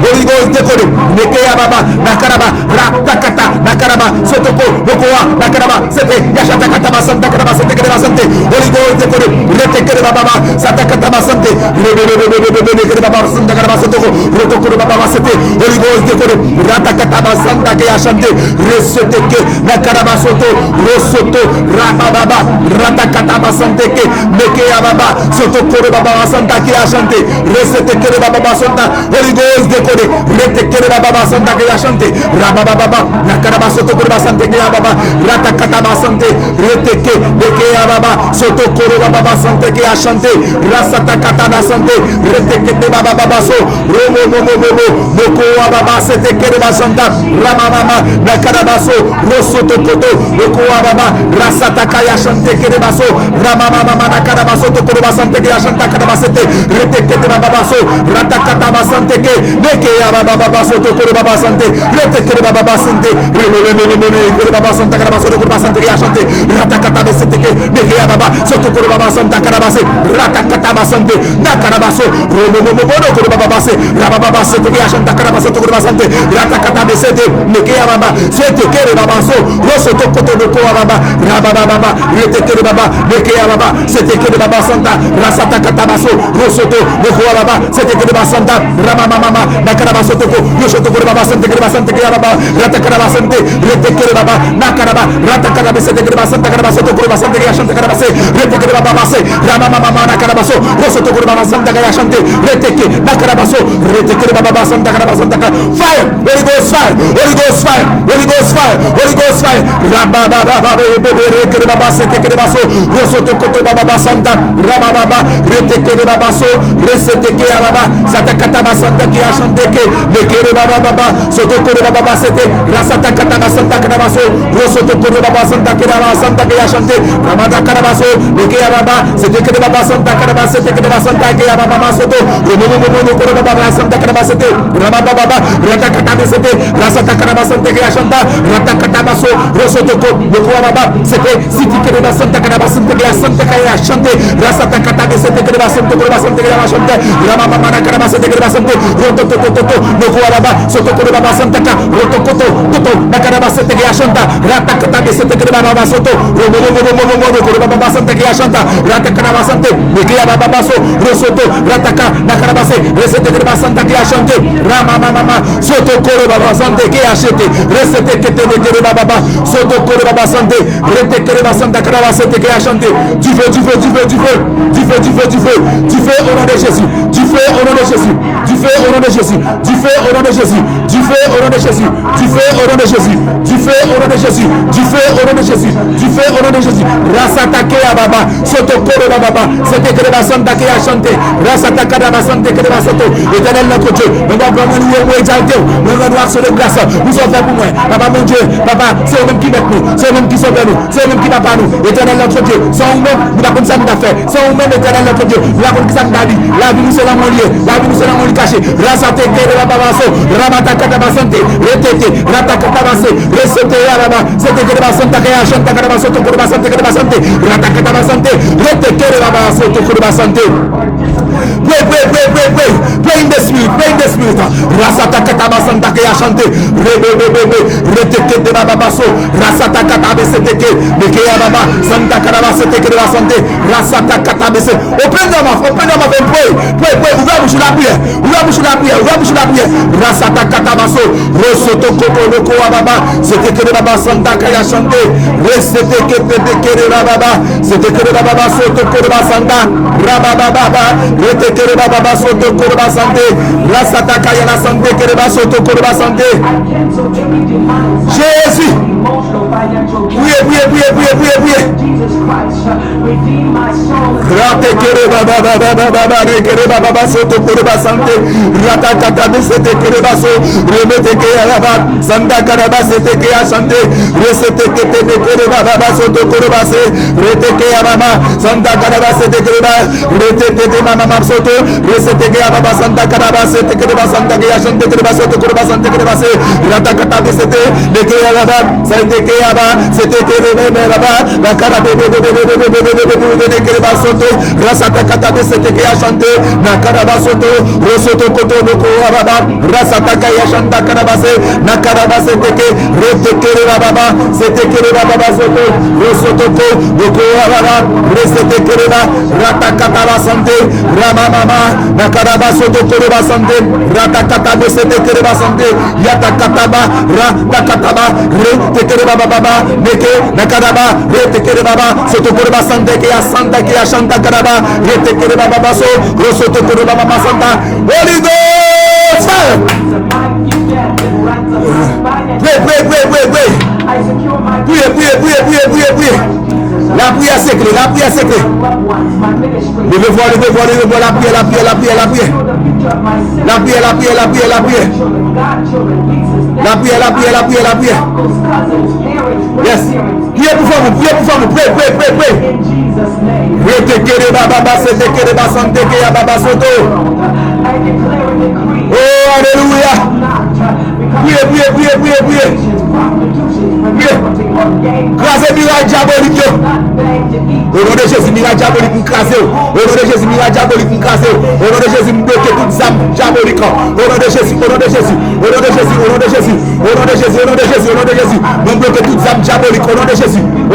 Holy Ghost dekode, neke ya baba nakaraba, rata kata nakaraba soto ko, nokoa nakaraba sete ya chante kataba santa karaba sete kereba sante, Holy Ghost dekode, retekete baba santa kataba sante, nekere baba santa karaba soto ko, rotoko baba sete, Holy Ghost dekode, rata kataba santa ke ya chante, resete ke nakaraba soto, rosoto raba baba, rata kataba sante ke, neke ya baba soto ko baba santa ke ya chante, resete ke baba santa, Holy Ghost dekode, retekere baba santa ke ya chante, raba baba nakaraba soto ko baba santa ke ya baba, rata kataba sante, reteke neke ya baba soto ko baba santa ke ya chante, rasata kataba sante, reteke baba so, romo noko baba sete ke baba santa, rama mama nakaraba so, rosoto koto, noko baba rasata kaya chante ke baba so, rama mama nakaraba soto ko baba santa ke ya chante kataba sete, reteke baba so, rata kataba sante ke, neke ya baba soto ko baba sante, reteke baba sante, re baba santa kataba soto ko baba santa ke ya chante, rata kataba sete ke, neke ya baba soto ko baba santa kataba se, rata kataba sante nakaraba so, romo ko baba se, raba baba sete ke ya chante kataba soto ko baba sante, rata kataba sete, neke ya baba sete ke baba so, rosoto koto noko baba, raba baba reteke baba, neke ya baba sete ke baba santa, rasata kataba so, rosoto noko baba sete ke baba santa, rama mama nakaraba soto ko, yosoto ko baba sante ke baba sante ke ya baba, rata kataba sante, reteke baba nakaraba, rata kataba sete ke baba santa kataba soto ko baba sante ke ya chante kataba se, reteke baba se, rama mama nakaraba so, rosoto ko baba santa ke ya chante, reteke nakaraba so, reteke baba santa kataba santa ka, fire, Holy Ghost fire, Holy Ghost fire, Holy Ghost fire, Holy Ghost fire, raba baba reteke baba sete ke baba so, rosoto ko baba santa, rama baba reteke baba so, resete ke ya baba sata kataba santa ke ya chante ke, nekere baba soto ko baba sete, rasata kataba santa kataba so, rosoto ko baba santa ke ya chante, rama Ramata Carabasso, le Kéababa, c'était que de Baba Santa Caraba, c'était que de Baba Santa Kéababa Soto, le Momo Corobaba Santa Carabasete, Ramababa, Ratakata, c'était Rasata Carabasante Chanta, Ratakatabaso, Rosotoko, le Kouababa, c'était City que de Santa Carabasante Santa Kaya chanté, Rasata Kata, c'était que de Santa Carabasante chanté, Ramababa Carabasete Carabasante, Rotototo, le Kouababa, Sotoko de Baba Santa, Rotokoto, Toto, Nakarabasete Chanta, Ratakata, c'était que de Baba Soto, Romo, Baba Santa Chanta, Ratakarabasante, le Kiababaso, Rosoto, Rataka, Nakarabase, Resete de Baba Santa chanté, Ramamama, Sotoko Baba Santa qui a acheté, Resete que te Baba, Sotoko Baba Santa, Rete que Baba Santa Karabasete qui a chanté, du feu au nom de Jésus, du feu au nom de Jésus, du feu au nom de Jésus, du feu au nom de Jésus, du feu au nom de Jésus, du feu au nom de Jésus, du feu au nom de Jésus, du feu au nom de Jésus, du feu au nom de Jésus, Rasatake à Baba, Sotokoro Baba, c'était que la Santa qui a chanté, Rasataka Baba Santa que la Soto, éternel notre Dieu, nous allons vraiment nous exalter, nous allons voir sur le glace, nous sommes faits pour moi, Papa mon Dieu, Papa, c'est eux-mêmes qui mettent nous, c'est eux-mêmes qui sauvent nous, c'est eux-mêmes qui n'ont pas nous, éternel notre Dieu, c'est eux-mêmes, nous n'avons pas ça nous a fait, c'est eux-mêmes éternel notre Dieu, nous n'avons pas ça nous a dit, la vie nous sera mon lieu, la vie nous sera mon lieu caché, Rasatake Baba So, Ramataka Baba Santa, Retete, Rataka Baba Se, Resete Baba, c'était que la Santa qui a chanté, Soto Kurba Santa, Rataka Baba Santa, Retete Baba Soto Kurba Santa. Pray in the spirit, Rasata Kataba Santa qui a chanté, Retete de Baba Basso, Rasata Katabe Seteke, Nekea Baba, Santa Karaba Seteke de la Santé, Rasata Katabe Se. Open them up and pray, ouvrez la prière, Rasata Katabaso, Rosoto Koko Loko Baba, c'était que de Baba Santa qui a chanté, Resete que de Baba, c'était que de Baba Soto Kurba Santa, Rababa, Reteke de Baba Soto Kurba Santé, Rasata Kaya la Santé, que de Baba Soto Kurba Santé. Jésus. Priez. Rate kere baba soto kurba sante rata katabe sete kere baso remete ke araba santa karaba sete ke asante resete ke te kere baba soto kurba se rete ke araba santa karaba sete kere ba rete te mama soto resete ke araba santa karaba sete kere ba santa ke asante kere ba soto kurba sante kere ba se rata katabe sete de ke araba sante ke araba sete kere baba la karabe de kere ba soto rasata katabe sete ke asante na karaba soto rosoto koto loko araba rasata kaya shanta karabase na karabase teke rete kere baba sete kere baba soto rosoto ko loko araba resete kere ba rata kataba sante rama mama na karaba soto kere ba sante rata kataba sete kere ba sante yata kataba rata kataba rete kere baba neke na karaba rete kere baba soto kere ba sante ke asanta ke ashanta karaba rete kere baba so rosoto kere baba santa Holy Ghost fire. Pray. La prière c'est clé. Levez voir la prière. Yes. Priez pour vous. Pray. Retekere baba setekere basante ke ya baba soto. Oh alléluia. Priez. Crasez miracle diabolique. Au nom de Jésus, miracle diabolique nous craser. Au nom de Jésus, miracle diabolique nous craser. Au nom de Jésus, nous bloquer toute âme diabolique. Au nom de Jésus. Nous bloquer toute âme diabolique. Au nom de Jésus, nous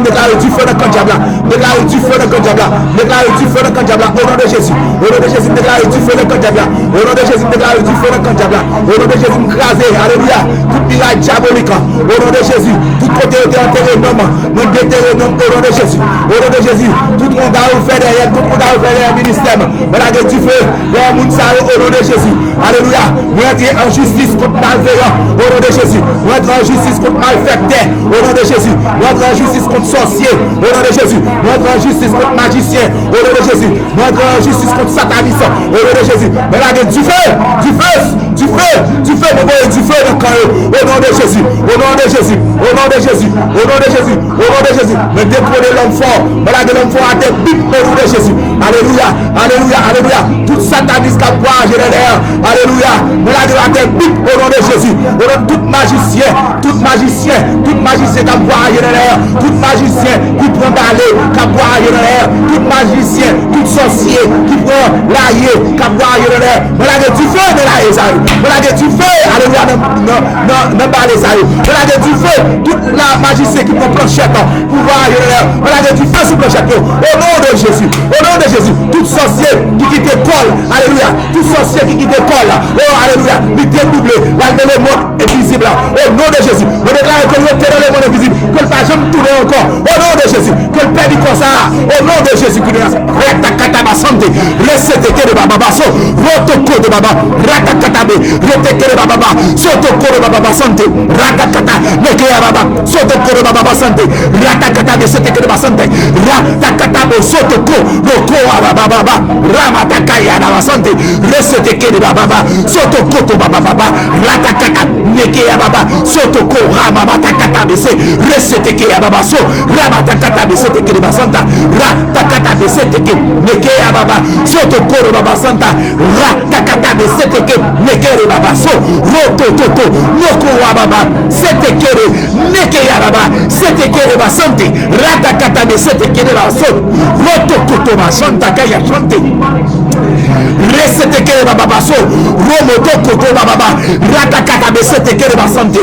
déclarer du feu dans le camp diable. Déclarer du feu dans le camp diable. Au nom de Jésus, déclarer du feu dans le camp diable. Au nom de Jésus, déclarer du feu dans le camp diable. Au nom de Jésus, nous craser. Alléluia. Toute miracle diabolique. Au nom de Jésus, tout côté de enterré nom, nous déterrons nom au nom de Jésus. Au nom de Jésus, tout le monde a ouvert derrière, ministère. Voilà que tu fais, le monde ça au nom de Jésus. Alléluia. Nous entrons en justice contre malveillant. Au nom de Jésus. Nous entrons en justice contre malfaiteur. Au nom de Jésus. Nous entrons en justice contre sorcier. Au nom de Jésus. Nous entrons en justice contre magicien. Au nom de Jésus. Nous entrons en justice contre sataniste. Au nom de Jésus. Voilà que du feu. du feu, du feu dans le camp. Au nom de Jésus, au nom de Jésus, au nom de Jésus, au nom de Jésus, au nom de Jésus. Me détrôner l'homme fort. Voilà que l'homme fort a des pics au nom de Jésus. Alléluia, alléluia, alléluia. Tout satanisme qui a bougé dans l'air. Alléluia. Voilà que a des pics au nom de Jésus. Au nom de tout magicien qui a bougé dans l'air. Tout magicien qui prend d'aller, qui a bougé dans l'air. Tout magicien, tout sorcier qui prend l'aïe, qui a bougé dans l'air. Voilà que tu fais de l'aïe, ça. Voilà que tu fais, alléluia, ne pas les aïe. Voilà que tu fais toute la magicien qui prend planchette pour voir dans l'air. Voilà que tu fais sous planchette. Au nom de Jésus, au nom de Jésus, tout sorcier qui t'école, alléluia, tout sorcier qui t'école, oh alléluia, il dédouble, là dans le monde invisible, au nom de Jésus, on déclare que le terre dans le monde invisible, que le pas jamais tourner encore, au nom de Jésus, que le père du ça, au nom de Jésus, que le ratakataba santé, recette de baba basso, rotoko de baba, ratakatabe, reteke de baba, sotoko de baba santé, ratakata, nekea baba, sotoko de baba santé, ratakatabe, seteke de baba santé, ratakatabe, sotoko, roko baba, ramatakaya na santé, recette de baba, sotoko to baba, ratakata, nekea baba, sotoko, ramatakatabe, recette de baba, so, ramatakatabe, seteke de baba santa, ratakatabe, seteke, nekea baba, sotoko baba santa, ratakatabe, seteke, nekere baba, so, roto toto, noko baba, seteke, nekea baba, seteke baba sante, ratakatabe, seteke baba, so, roto toto baba santa, kaya chante, reseteke baba, so, romo toko baba, ratakatabe, seteke baba sante,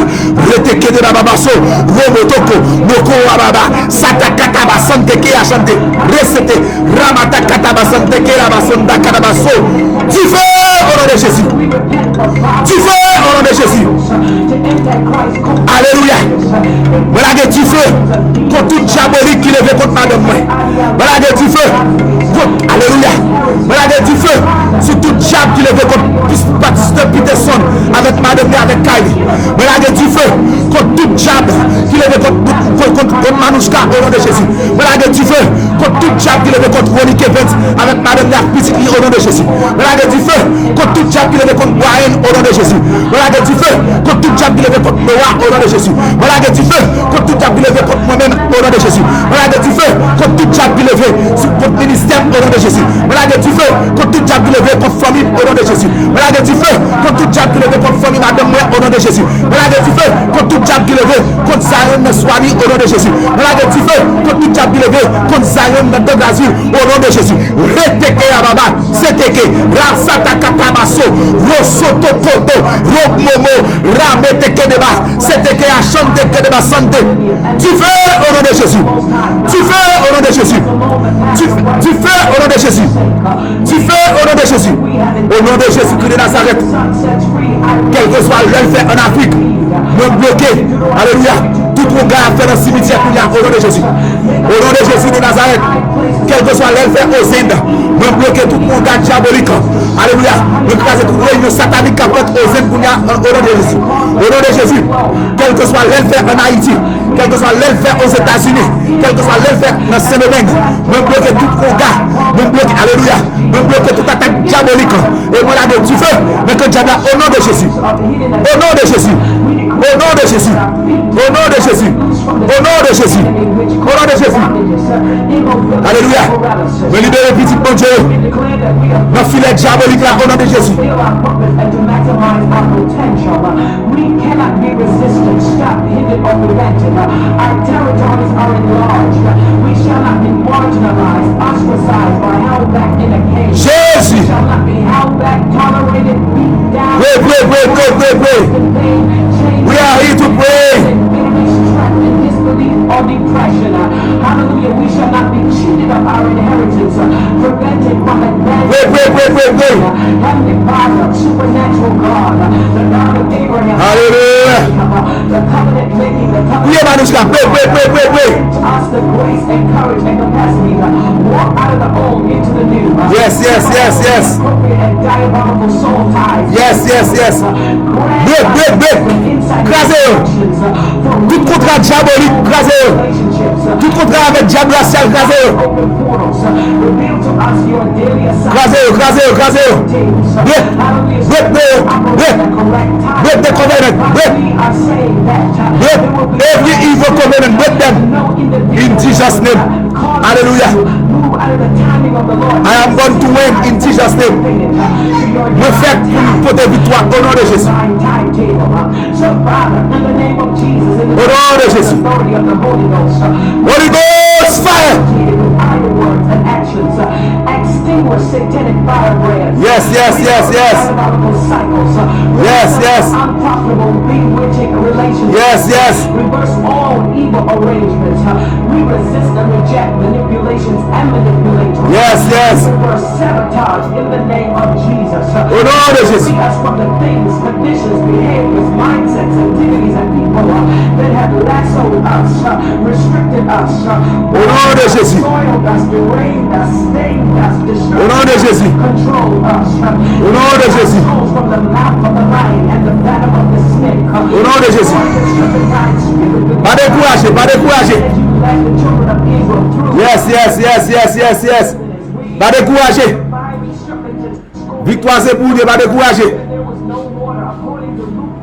reteke baba, so, romo toko, noko baba, satakataba sante, kaya chante, resete, ramatakataba sante, kaya basanda karabaso, tu fais au nom de Jésus, tu fais au nom de Jésus, alléluia, voilà que tu fais contre tout diabolique qui lève contre madame moi, voilà que tu fais contre, alléluia, voilà que tu fais sur tout diable qui lève contre Baptiste Peterson avec madame et avec Kylie, voilà que tu fais contre tout diable qui lève contre Manouchka au nom de Jésus, voilà que tu fais contre tout diable qui lève contre Monique Evans avec madame et petit au nom de Jésus, voilà que tu fais contre tout diable qui lève contre Brian au nom de Jésus, voilà que tu fais contre tout diable qui lève contre Noah au nom de Jésus, voilà que tu fais contre tout diable qui lève contre moi-même au nom de Jésus, voilà que tu fais contre tout diable qui lève sur votre ministère au nom de Jésus, voilà que tu fais contre tout diable qui lève contre famille au nom de Jésus, voilà que tu fais contre tout diable qui lève contre famille madame moi au nom de Jésus, voilà que tu fais contre tout diable qui lève contre Zion Swami au nom de Jésus, voilà que tu fais contre tout diable qui lève contre Zion de l'Azur au nom de Jésus, reteke ya baba, seteke, rasata katabaso, rosoto koto, rokmomo, rameteke deba, seteke ya chante deba santé, tu fais au nom de Jésus, tu fais au nom de Jésus, tu fais au nom de Jésus, tu fais au nom de Jésus, au nom de Jésus-Christ de Nazareth, quel que soit l'elfe en Afrique, me bloquer, alléluia, tout mon gars à faire dans le cimetière au nom de Jésus, au nom de Jésus de Nazareth, quel que soit l'elfe aux Indes, me bloquer tout mon gars diabolique, alléluia, me craser toute réunion satanique qui a fait aux Indes au nom de Jésus, au nom de Jésus, quel que soit l'elfe en Haïti, quel que soit l'elfe aux États-Unis, quel que soit l'elfe dans Saint-Domingue, me bloquer tout mon gars, me bloquer, alléluia, me bloquer toute attaque diabolique, et voilà que tu fais, mais que diable au nom de Jésus, au nom de Jésus, au nom de Jésus, au nom de Jésus, au nom de Jésus, au nom de Jésus, alléluia, me libérer petit bon Dieu, me filet diabolique là au nom de Jésus. Jésus. Pray. We are here to pray. Or depression. Hallelujah. We shall not be cheated of our inheritance, prevented from advancing. Pray. Heavenly Father, supernatural God, the God of Abraham. Hallelujah. The covenant making, the covenant. Pray. Us the grace and courage and capacity to walk out of the old into the new. Yes. Appropriate and diabolical soul ties. Yes. Break. Crasez. Tout contrat diabolique, crasez. Tout contrat avec diable racial, crasez. Crasez. Break. break the covenant, break every evil covenant, break them in Jesus' name. Hallelujah. I am going to win in Jesus' name. Me fait pour te victoire au nom de Jésus. Au nom de Jésus. Holy Ghost fire. Extinguish satanic firebrands. Yes. Yes. Unprofitable, bewitching relations. Yes. Reverse all evil arrangements. We resist and reject manipulations and manipulators. Yes. Reverse sabotage in the name of Jesus. Au nom de Jésus. Free us from the things, conditions, behaviors, mindsets, activities, and people that have lassoed us, restricted us, Au nom de Jésus. soiled us, deranged us, stained us, Au nom de Jésus. control us. Au nom de Jésus. From the mouth of the lion and the venom of the snake. Au nom de Jésus. Pas décourager, pas décourager. Yes. Pas décourager. Victoire c'est pour Dieu, pas décourager.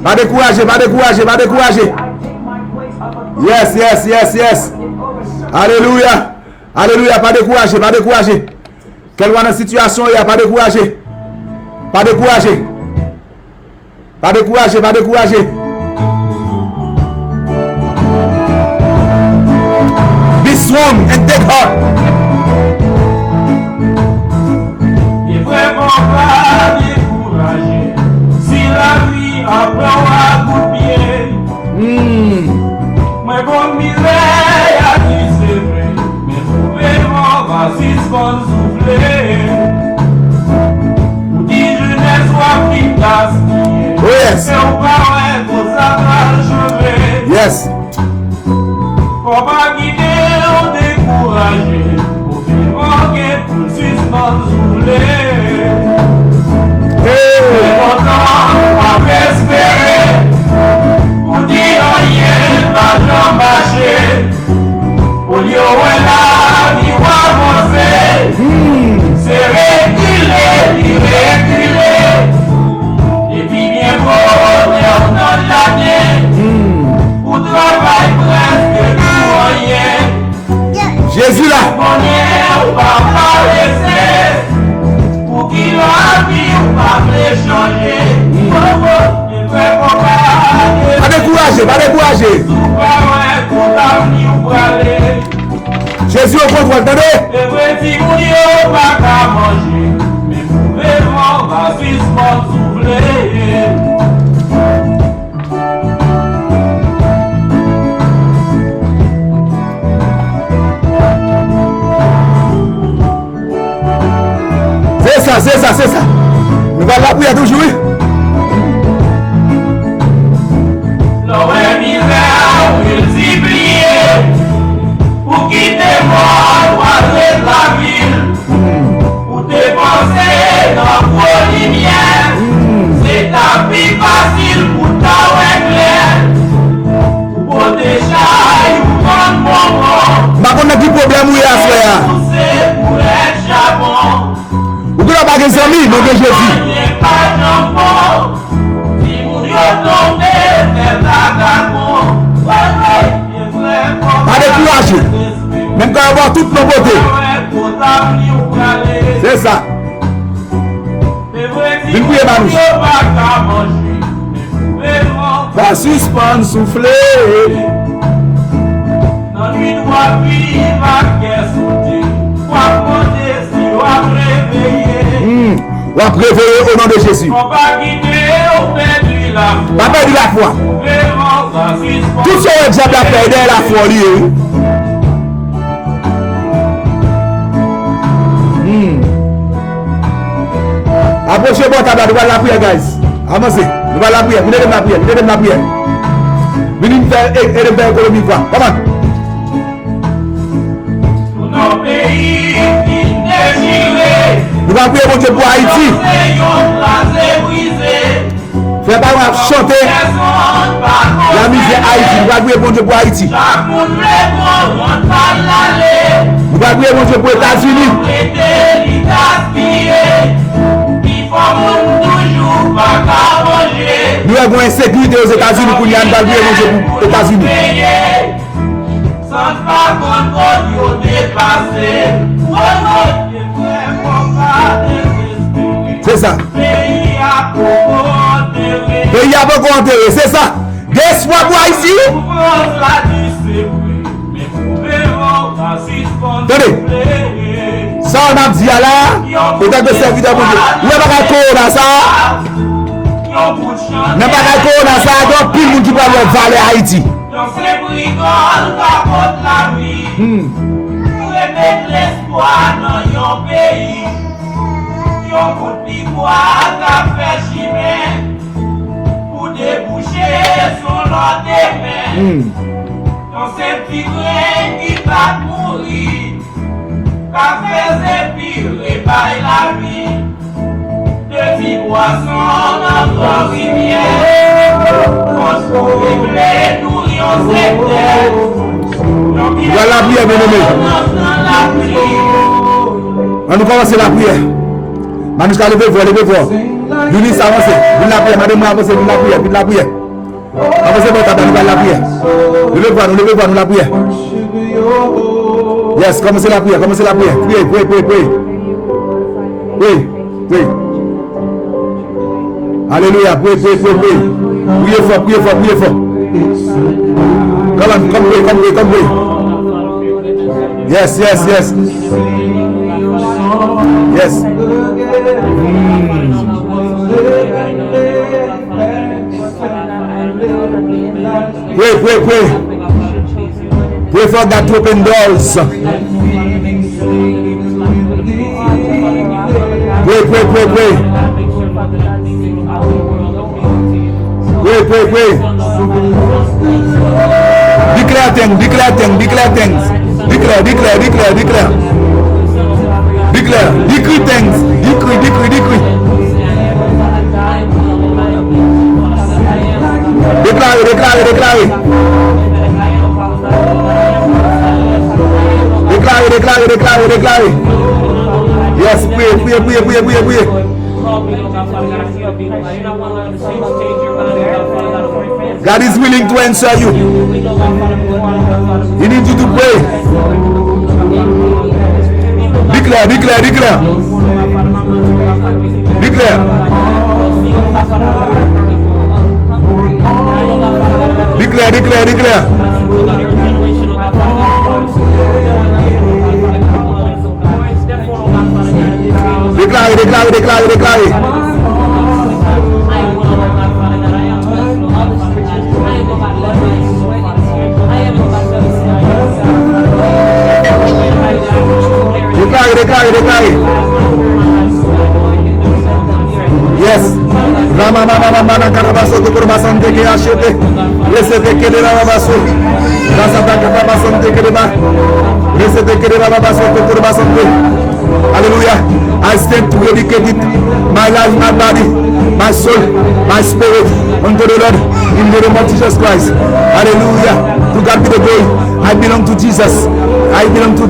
Pas décourager. Yes. Alléluia, pas décourager. Quelle est la situation, il n'y a pas décourager. Pas décourager. Be strong and take heart. Et vraiment pas décourager. Si la vie apprend à coup de pied, mais bon misère à qui c'est vrai, mais vraiment va suspendre souffler. Ou dit jeunesse soit qui gaspille. Oh yes. Et on parle pour ça va jouer. Yes. Faut pas guider ou décourager. Pour faire manquer pour suspendre souffler. Hey. Pourtant, on va espérer. Pour dire rien, pas j'en marcher. Pour dire ouais là, il va avancer. C'est reculer. Et puis bien beau, on dans l'année. Pour travail presque tout rien. Jésus là. On est, on va pas laisser. Pour qu'il a vie, on va l'échanger. Pas décourager. Jésus au contrôle, attendez. C'est ça. Nous allons la prière toujours. Pour quitter moi, oiser la ville, pour dépenser dans vos lumières, c'est ta vie facile pour ta clair, pour protéger ou prendre mon mot. Ma qu'on a qui problème où il y a frère. Pour être charbon. Ou que la bague sans lui, mon Dieu Jésus. Pas jambon, si mon Dieu tombe, c'est la gagnon. Pas décourager. Même quand on voit toute nos beautés. C'est ça. Une prière manouche. Va suspendre, souffler. On va préférer au nom de Jésus. Pas perdre la foi. Tout ce que diable a perdu la foi. Approchez-moi, nous allons la prière, guys. Avancez. Nous allons la prière. Venez de la prière. Venez me faire économie. Come on. Nous allons prier mon Dieu pour Haïti. Frère, on va chanter la misère Haïti. Nous allons prier mon Dieu pour Haïti. Nous allons prier mon Dieu pour les États-Unis. Il faut toujours pas avoir une sécurité aux États-Unis pour y aller manger aux États-Unis. Sans pas qu'on y dépassé. C'est ça. Pays à enterré. Pays à beaucoup enterré, c'est ça. Des fois, moi ici. Tenez. Ça, on a dit là. Peut-être que c'est évident pour vous. Il n'y a pas de corona ça. Il n'y a pas de corona ça. Il y a plus de monde qui peut aller valer Haïti. Mettre l'espoir dans yon pays. Yon bout de pouvoir qu'a fait chimère pour déboucher son lot de mains. Dans ces petits grains qui va mourir, qu'a fait épirer par la vie. De petits poissons dans nos rivières, on se régler nous yon secteur. Voilà la prière, bien aimé. On nous commence la prière. Manouska, levez-vous. Yunis, avancez. Viens la prière, madame, avancez, viens la prière. Avancez, votre tata, nous allons la prière. Levez-vous, nous la prière. Yes, commencez la prière. Priez. Alléluia, priez. Priez fort. Come on. Yes. Pray. Pray for God to open doors. Pray. Declare things. Declare. Decree things. Decree. Declare. Yes, pray. God is willing to answer you. He needs you to pray. Declare. Declare. Declare. Yes. Ramana Karabaso to Kurbasan de Ashete. Recebe que le Rabaso. Rasata Karabason de Kereba. Recebe que le Rabaso to Kurbasan de. Hallelujah. I stand to dedicate it, my life, my body, my soul, my spirit unto the Lord in the name of Jesus Christ. Hallelujah. To God be the glory. I belong to Jesus. I belong to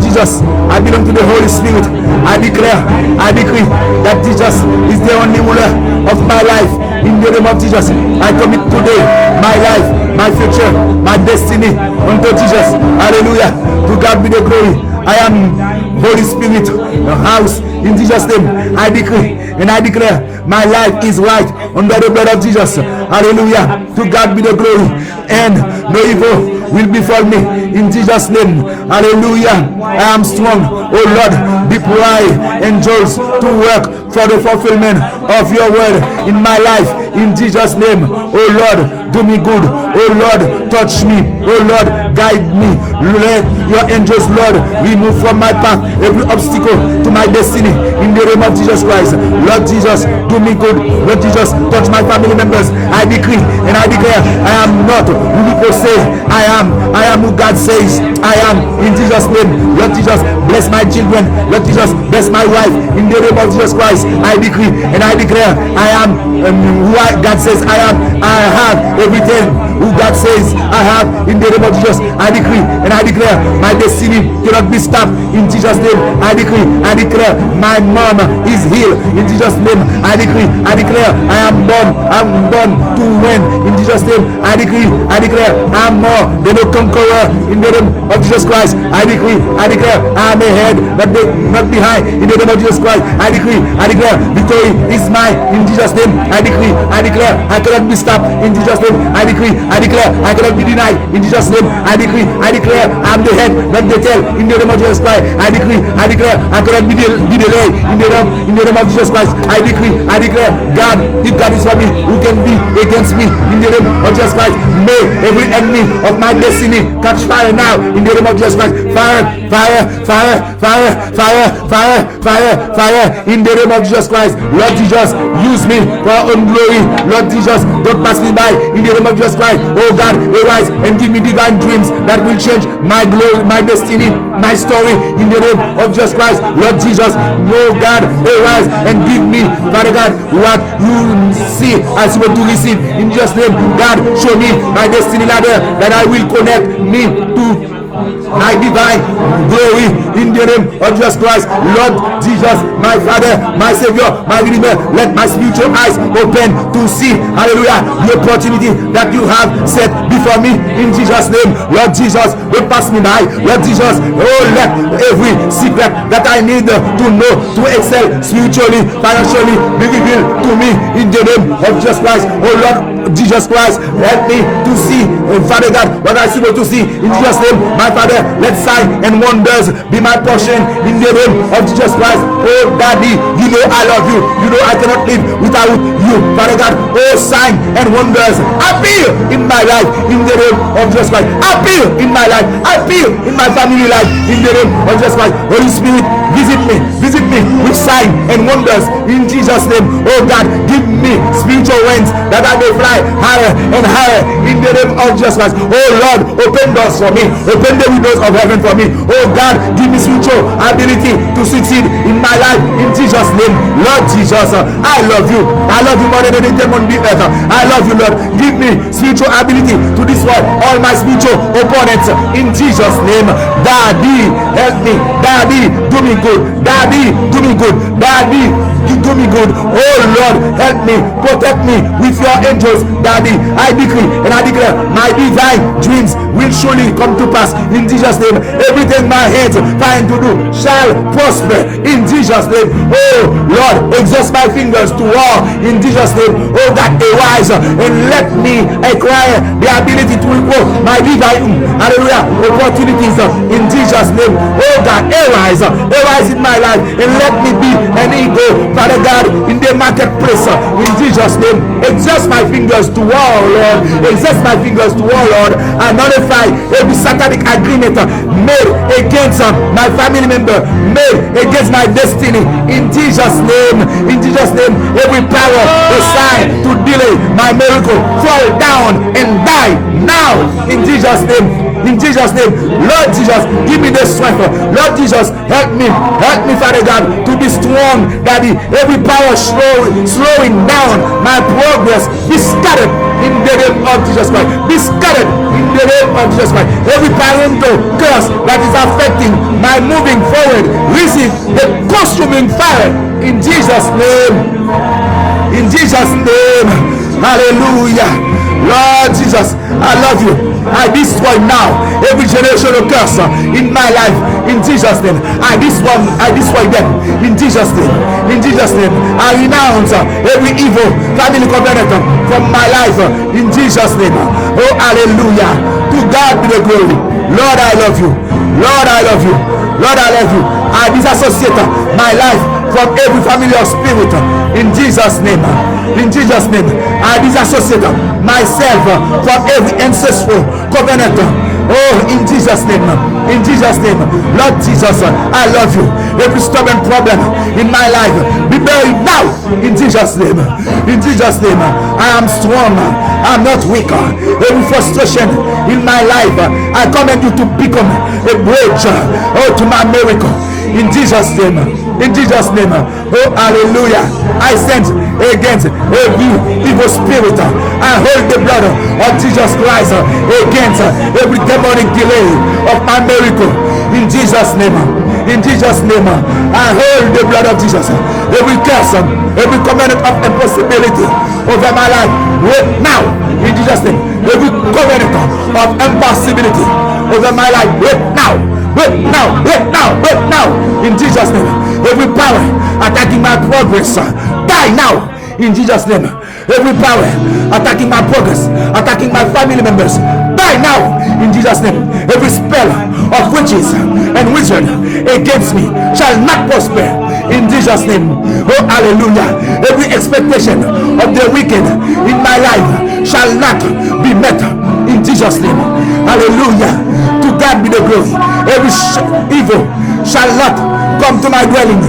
the Holy Spirit. I declare, I decree that Jesus is the only ruler of my life. In the name of Jesus, I commit today my life, my future, my destiny unto Jesus. Hallelujah. To God be the glory. I am Holy Spirit, the house in Jesus' name. I decree and I declare my life is right under the blood of Jesus. Hallelujah. To God be the glory. And no evil will befall me in Jesus' name. Hallelujah. I am strong. Oh Lord, deploy angels to work for the fulfillment of your word in my life in Jesus' name. Oh Lord, do me good. Oh Lord, touch me. Oh Lord, guide me. Let your angels, Lord, remove from my path every obstacle to my destiny in the name of Jesus Christ. Lord Jesus, do me good. Lord Jesus, touch my family members. I decree and I declare I am not who people say I am. I am who God says I am in Jesus' name. Lord Jesus, bless my children. Lord Jesus, bless my wife in the name of Jesus Christ. I decree and I declare I am who God says I am. I have everything who God says I have in the name of Jesus. I decree and I declare my destiny cannot be stopped in Jesus' name. I decree, I declare my mom is healed in Jesus' name. I decree, I declare I am born to win in Jesus' name. I decree, I declare I am more than a conqueror in the name of Jesus Christ. I decree, I declare I am ahead, not behind in the name of Jesus Christ. I decree, I declare victory is mine in Jesus' name. I decree, I declare I cannot be stopped in Jesus' name. I decree, I declare I cannot be denied in Jesus' name. I decree, I declare I'm the head, not the tail in the name of Jesus Christ. I decree, I declare I cannot be delayed in the name of Jesus Christ. I decree, I declare God, if God is for me, who can be against me in the name of Jesus Christ? May every enemy of my destiny catch fire now in the name of Jesus Christ. Fire, fire, fire, fire, fire, fire, fire, fire in the name of Jesus Christ. Lord Jesus, use me for your own glory. Lord Jesus, don't pass me by in the name of Jesus Christ. Oh God, arise and give me divine dreams that will change my glory, my destiny, my story in the name of Jesus Christ. Lord Jesus, oh God, arise and give me, Father God, what you see as you want to receive in Jesus' name. God, show me my destiny ladder that I will connect me to my divine glory in the name of Jesus Christ. Lord Jesus, my Father, my Savior, my Redeemer, let my spiritual eyes open to see, hallelujah, the opportunity that you have set before me in Jesus' name. Lord Jesus, don't pass me by. Lord Jesus, oh, let every secret that I need to know to excel spiritually, financially be revealed to me in the name of Jesus Christ. Oh Lord Jesus Christ, help me to see, Father God, what I supposed to see in Jesus' name. My Father, let signs and wonders be my portion in the name of Jesus Christ. Oh Daddy, you know I love you. You know I cannot live without you, Father God. Oh, signs and wonders appear in my life in the name of Jesus Christ. Appear in my life. Appear in my family life in the name of Jesus Christ. Holy Spirit, visit me with signs and wonders in Jesus' name. Oh God, give me spiritual wings that I may fly higher and higher in the name of Jesus Christ. Oh Lord, open doors for me. Open the windows of heaven for me. Oh God, give me spiritual ability to succeed in my life in Jesus' name. Lord Jesus, I love you. I love you more than anything on the earth. I love you, Lord. Give me spiritual ability to destroy all my spiritual opponents in Jesus' name. Daddy, help me. Daddy, do me good. Daddy, do me good. Daddy, you do me good. Oh Lord, help me. Protect me with your angels. Daddy, I decree and I declare my divine dreams will surely come to pass in Jesus' name. Everything my hands find to do shall prosper in Jesus' name. Oh Lord, exhaust my fingers to war in Jesus' name. Oh God, arise and let me acquire the ability to equal my divine, hallelujah, opportunities in Jesus' name. Oh God, arise in my life and let me be an eagle, Father God, in the marketplace in Jesus' name. Exhaust my fingers to war, Lord. Exhaust my fingers to war, Lord. I nullify every satanic agreement made against my family member, made against my destiny in Jesus' name. In Jesus' name, every power assigned to delay my miracle fall down and die now in Jesus' name. In Jesus' name, Lord Jesus, give me the strength. Lord Jesus, help me, Father God, to be strong, Daddy. Every power slowing down my progress be scattered in the name of Jesus Christ. Be scattered in the name of Jesus Christ. Every parental curse that is affecting my moving forward, receive the consuming fire in Jesus' name. In Jesus' name, hallelujah. Lord Jesus, I love you. I destroy now every generational curse in my life in Jesus' name. I destroy them in Jesus' name. In Jesus' name, I renounce every evil family covenant from my life in Jesus' name. Oh, hallelujah. To God be the glory. Lord, I love you. Lord, I love you. Lord, I love you. I disassociate my life from every familiar spirit in Jesus' name. In Jesus' name, I disassociate myself from every ancestral covenant. Oh, in Jesus' name. In Jesus' name, Lord Jesus, I love you. Every stubborn problem in my life be buried now. In Jesus' name. In Jesus' name, I am strong. I am not weak. Every frustration in my life, I command you to become a bridge, oh, to my miracle. In Jesus' name. In Jesus' name. Oh, hallelujah. I send against every evil spirit. I hold the blood of Jesus Christ against every demonic delay of my miracle. In Jesus' name. In Jesus' name. I hold the blood of Jesus. Every curse, every covenant of impossibility over my life right now. In Jesus' name. Every covenant of impossibility over my life right now. Right now, right now, right now, in Jesus' name. Every power attacking my progress, die now, in Jesus' name. Every power attacking my progress, attacking my family members, die now, in Jesus' name. Every spell of witches and wizards against me shall not prosper, in Jesus' name. Oh, hallelujah. Every expectation of the wicked in my life shall not be met, in Jesus' name. Hallelujah. To God be the glory. Every evil shall not come to my dwelling,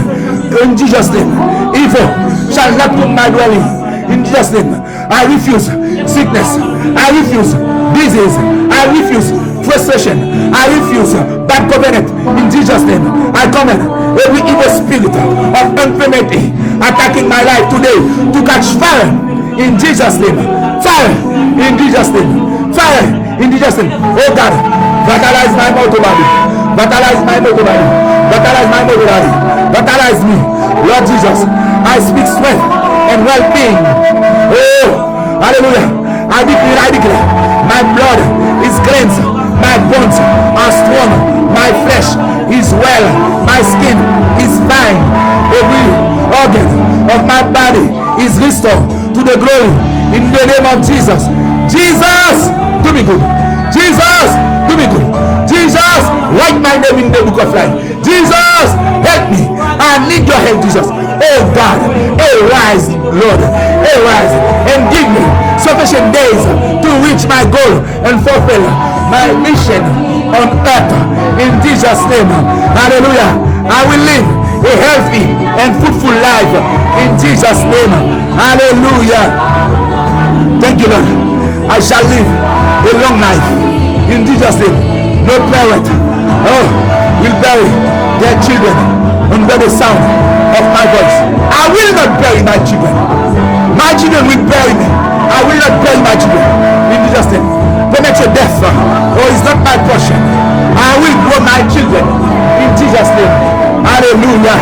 in Jesus' name. Evil shall not come to my dwelling, in Jesus' name. I refuse sickness. I refuse disease. I refuse frustration. I refuse bad covenant, in Jesus' name. I command every evil spirit of infirmity attacking my life today to catch fire, in Jesus' name. Fire, in Jesus' name. Fire, in Jesus' name. Oh God, vitalize my mortal body. Vitalize my mortal body. Vitalize my mortal body. Vitalize me, Lord Jesus. I speak strength and well-being. Oh, hallelujah. I declare, my blood is cleansed. My bones are strong. My flesh is well. My skin is fine. Every organ of my body is restored to the glory, in the name of Jesus. Jesus, do me good. Jesus, do me good. Jesus, write my name in the book of life. Jesus, help me. I need your help, Jesus. Oh God, arise, Lord. Arise and give me sufficient days to reach my goal and fulfill my mission on earth. In Jesus' name. Hallelujah. I will live a healthy and fruitful life. In Jesus' name. Hallelujah. Thank you, Lord. I shall live a long life, in Jesus' name. No parent will bury their children under the sound of my voice. I will not bury my children. My children will bury me. I will not bury my children, in Jesus' name. Premature death is not my portion. I will grow my children, in Jesus' name. Hallelujah.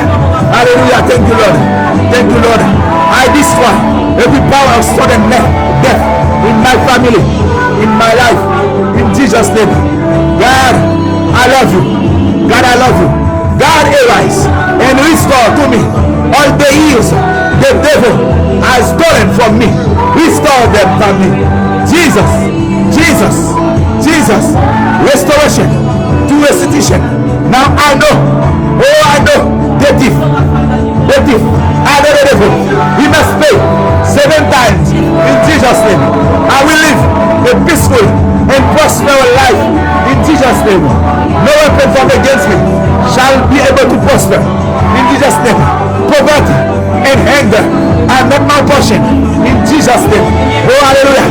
Hallelujah. Thank you, Lord. Thank you, Lord. I destroy every power of sudden death in my family, in my life, in Jesus' name. God, I love you. God, I love you. God, arise and restore to me all the years the devil has stolen from me. Restore them from me. Jesus, Jesus, Jesus. Restoration to restitution. Now I know. Oh, I know the thief. The thief. I know the devil. He must pay 7 times, in Jesus' name. I will live a peaceful and prosperous life, in Jesus' name. No weapon formed against me shall be able to prosper, in Jesus' name. Poverty and anger are not my portion, in Jesus' name. Oh, hallelujah.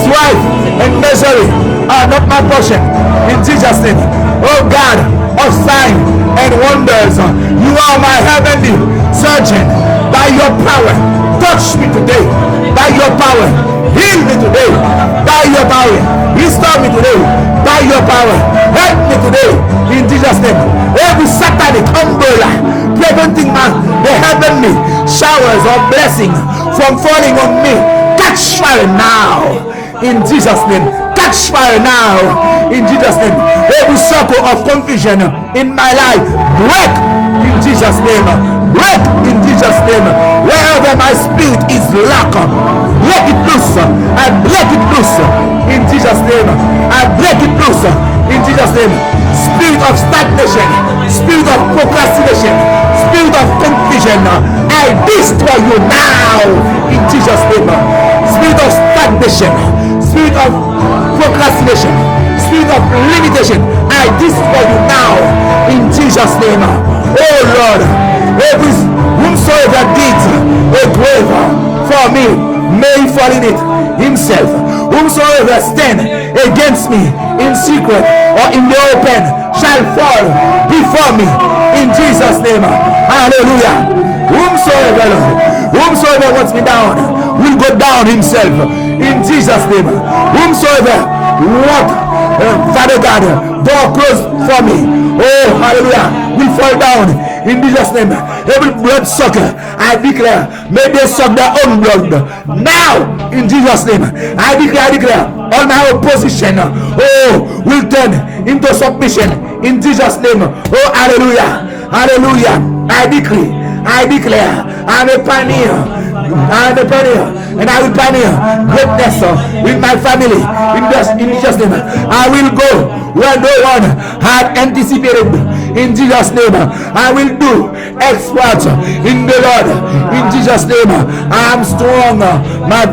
Strife and misery are not my portion, in Jesus' name. Oh God of signs and wonders, you are my heavenly surgeon. By your power, touch me today. By your power, heal me today. By your power, restore me today. By your power, help me today, in Jesus' name. Every satanic umbrella preventing the heavenly showers of blessing from falling on me, catch fire now, in Jesus' name. Catch fire now, in Jesus' name. Every circle of confusion in my life, break, in Jesus' name. Break, in Jesus' name. Wherever my spirit is locked, break it loose. I break it loose, in Jesus' name. I break it loose, in Jesus' name. Spirit of stagnation, spirit of procrastination, spirit of confusion, I destroy you now, in Jesus' name. Spirit of stagnation, spirit of procrastination, spirit of limitation, I destroy you now, in Jesus' name. Oh Lord, every whomsoever did a grave for me, may fall in it himself. Whomsoever stand against me in secret or in the open shall fall before me in Jesus' name. Hallelujah. Whomsoever wants me down will go down himself in Jesus' name. Whomsoever walk, Father God, door closed for me, oh hallelujah, will fall down in Jesus' name. Every blood sucker, I declare, may they suck their own blood now in Jesus' name. I declare all my opposition, oh, will turn into submission in Jesus' name. Oh hallelujah, hallelujah. I declare, I'm a pioneer, and I will pioneer greatness with my family in Jesus' name. I will go where no one had anticipated in Jesus' name. I will do exploits in the Lord in Jesus' name. I am strong. My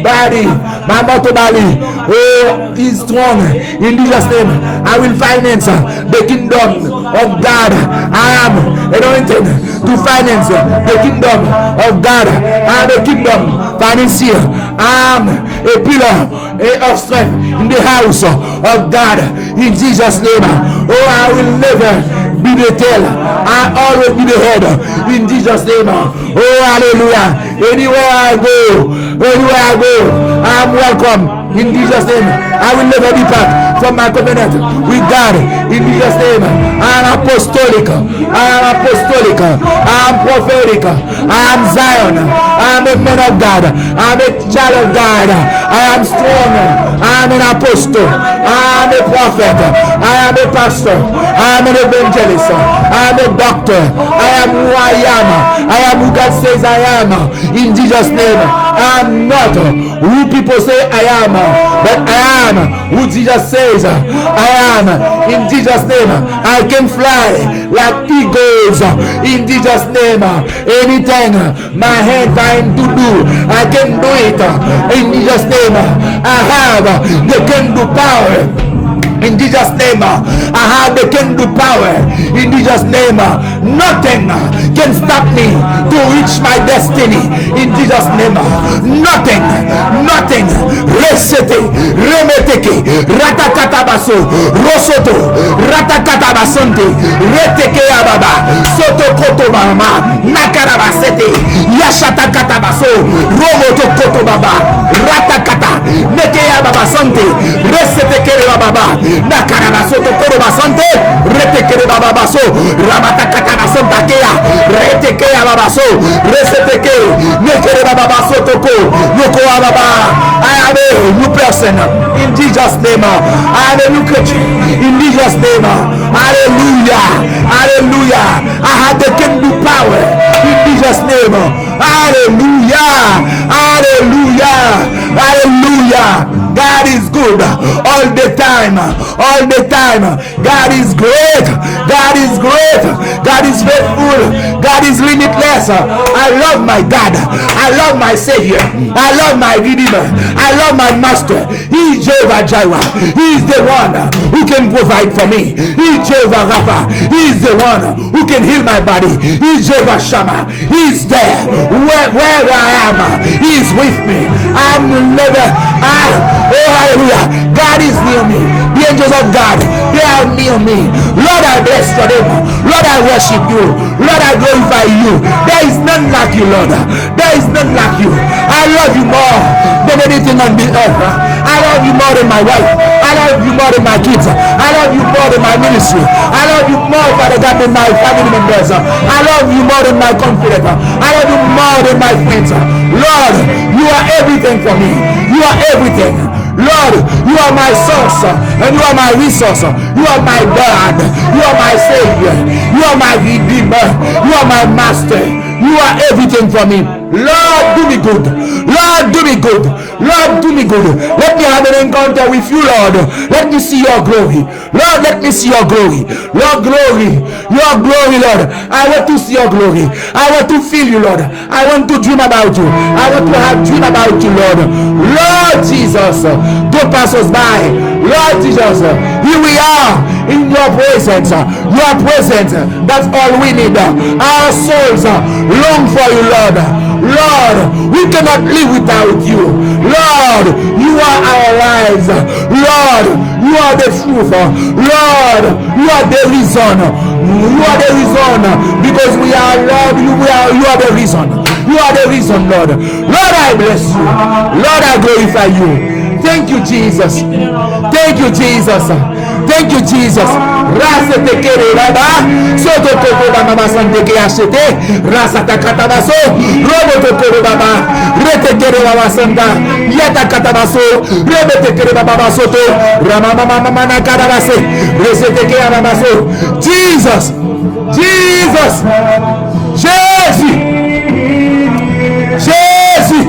body, my mortal body, oh, is strong in Jesus' name. I will finance the kingdom of God. I am anointed to finance the kingdom of God. I am a kingdom financier. I am a pillar of strength in the house of God in Jesus' name. Oh, I will never be the tail. I always be the head in Jesus' name. Oh, hallelujah. Anywhere I go, I'm welcome in Jesus' name. I will never depart from my covenant with God in Jesus' name. I am apostolic. I am prophetic. I am Zion. I am a man of God. I am a child of God. I am strong. I am an apostle. I am a prophet. I am a pastor. I am an evangelist. I am a doctor. I am who I am. I am who God says I am in Jesus' name. I am not who people say I am, but I am who Jesus says I am in Jesus' name. I can fly like eagles in Jesus' name. Anything my hand find to do, I can do it in Jesus' name. I have the can do power in Jesus' name. I have the kingdom power in Jesus' name. Nothing can stop me to reach my destiny in Jesus' name. Nothing. Resete, remeteke, ratakatabaso, rosoto, ratakatabasante, reteke ababa, soto koto mama, nakarabasete, yashatakatabaso, romoto koto baba, ratakata, neke ababasante, resete kere baba. Nakarabaso tokoro basante retekere bababaso rabatakata basanta kea retekea babaso reseteke nekere bababaso toko yoko ababa. I am a new person in Jesus' name. I am a new creature in Jesus' name. Hallelujah, hallelujah. I have the kingdom power in Jesus' name. Hallelujah, hallelujah, hallelujah. God is good all the time. God is great. God is faithful. God is limitless. I love my God. I love my Savior. I love my Redeemer. I love my Master. He is Jehovah Jireh. He is the one who can provide for me. He is Jehovah Rapha. He is the one who can heal my body. He is Jehovah Shammah. He is there where I am. He is with me. I'm never. Oh hallelujah. God is near me. The angels of God, they are near me. Lord, I bless your name. Lord, I worship you. Lord, I glorify you. There is none like you, Lord. There is none like you. I love you more than anything on the earth. I love you more than my wife. I love you more than my kids. I love you more than my ministry. I love you more, Father God, than my family members. I love you more than my confidence. I love you more than my friends. Lord, you are everything for me. You are everything. Lord, you are my source and you are my resource. You are my God. You are my Savior. You are my Redeemer. You are my Master. You are everything for me. Lord, do me good. Lord, do me good. Lord, do me good. Let me have an encounter with you, Lord. Let me see your glory. Lord, let me see your glory. Lord, glory. Your glory, Lord. I want to see your glory. I want to feel you, Lord. I want to dream about you. I want to have dream about you, Lord. Lord Jesus, don't pass us by. Lord Jesus, Here we are in your presence. Your presence, that's all we need. Our souls long for you, Lord. Lord, we cannot live without you. Lord, you are our lives. Lord, you are the truth. Lord, you are the reason. You are the reason. Because we are Lord, you are the reason. You are the reason, Lord. Lord, I bless you. Lord, I glorify you. Thank you, Jesus. Thank you, Jesus. Thank you, Jesus. Rasa te kere baba, soto toko baba masande ke achete, rasa ta katabaso, robo te kere baba, rete kere baba sanda, yata katabaso, rebe te kere baba soto, rama mama mama na katabase, rese te kere baba so. Jesus, Jesus, Jésus, Jésus.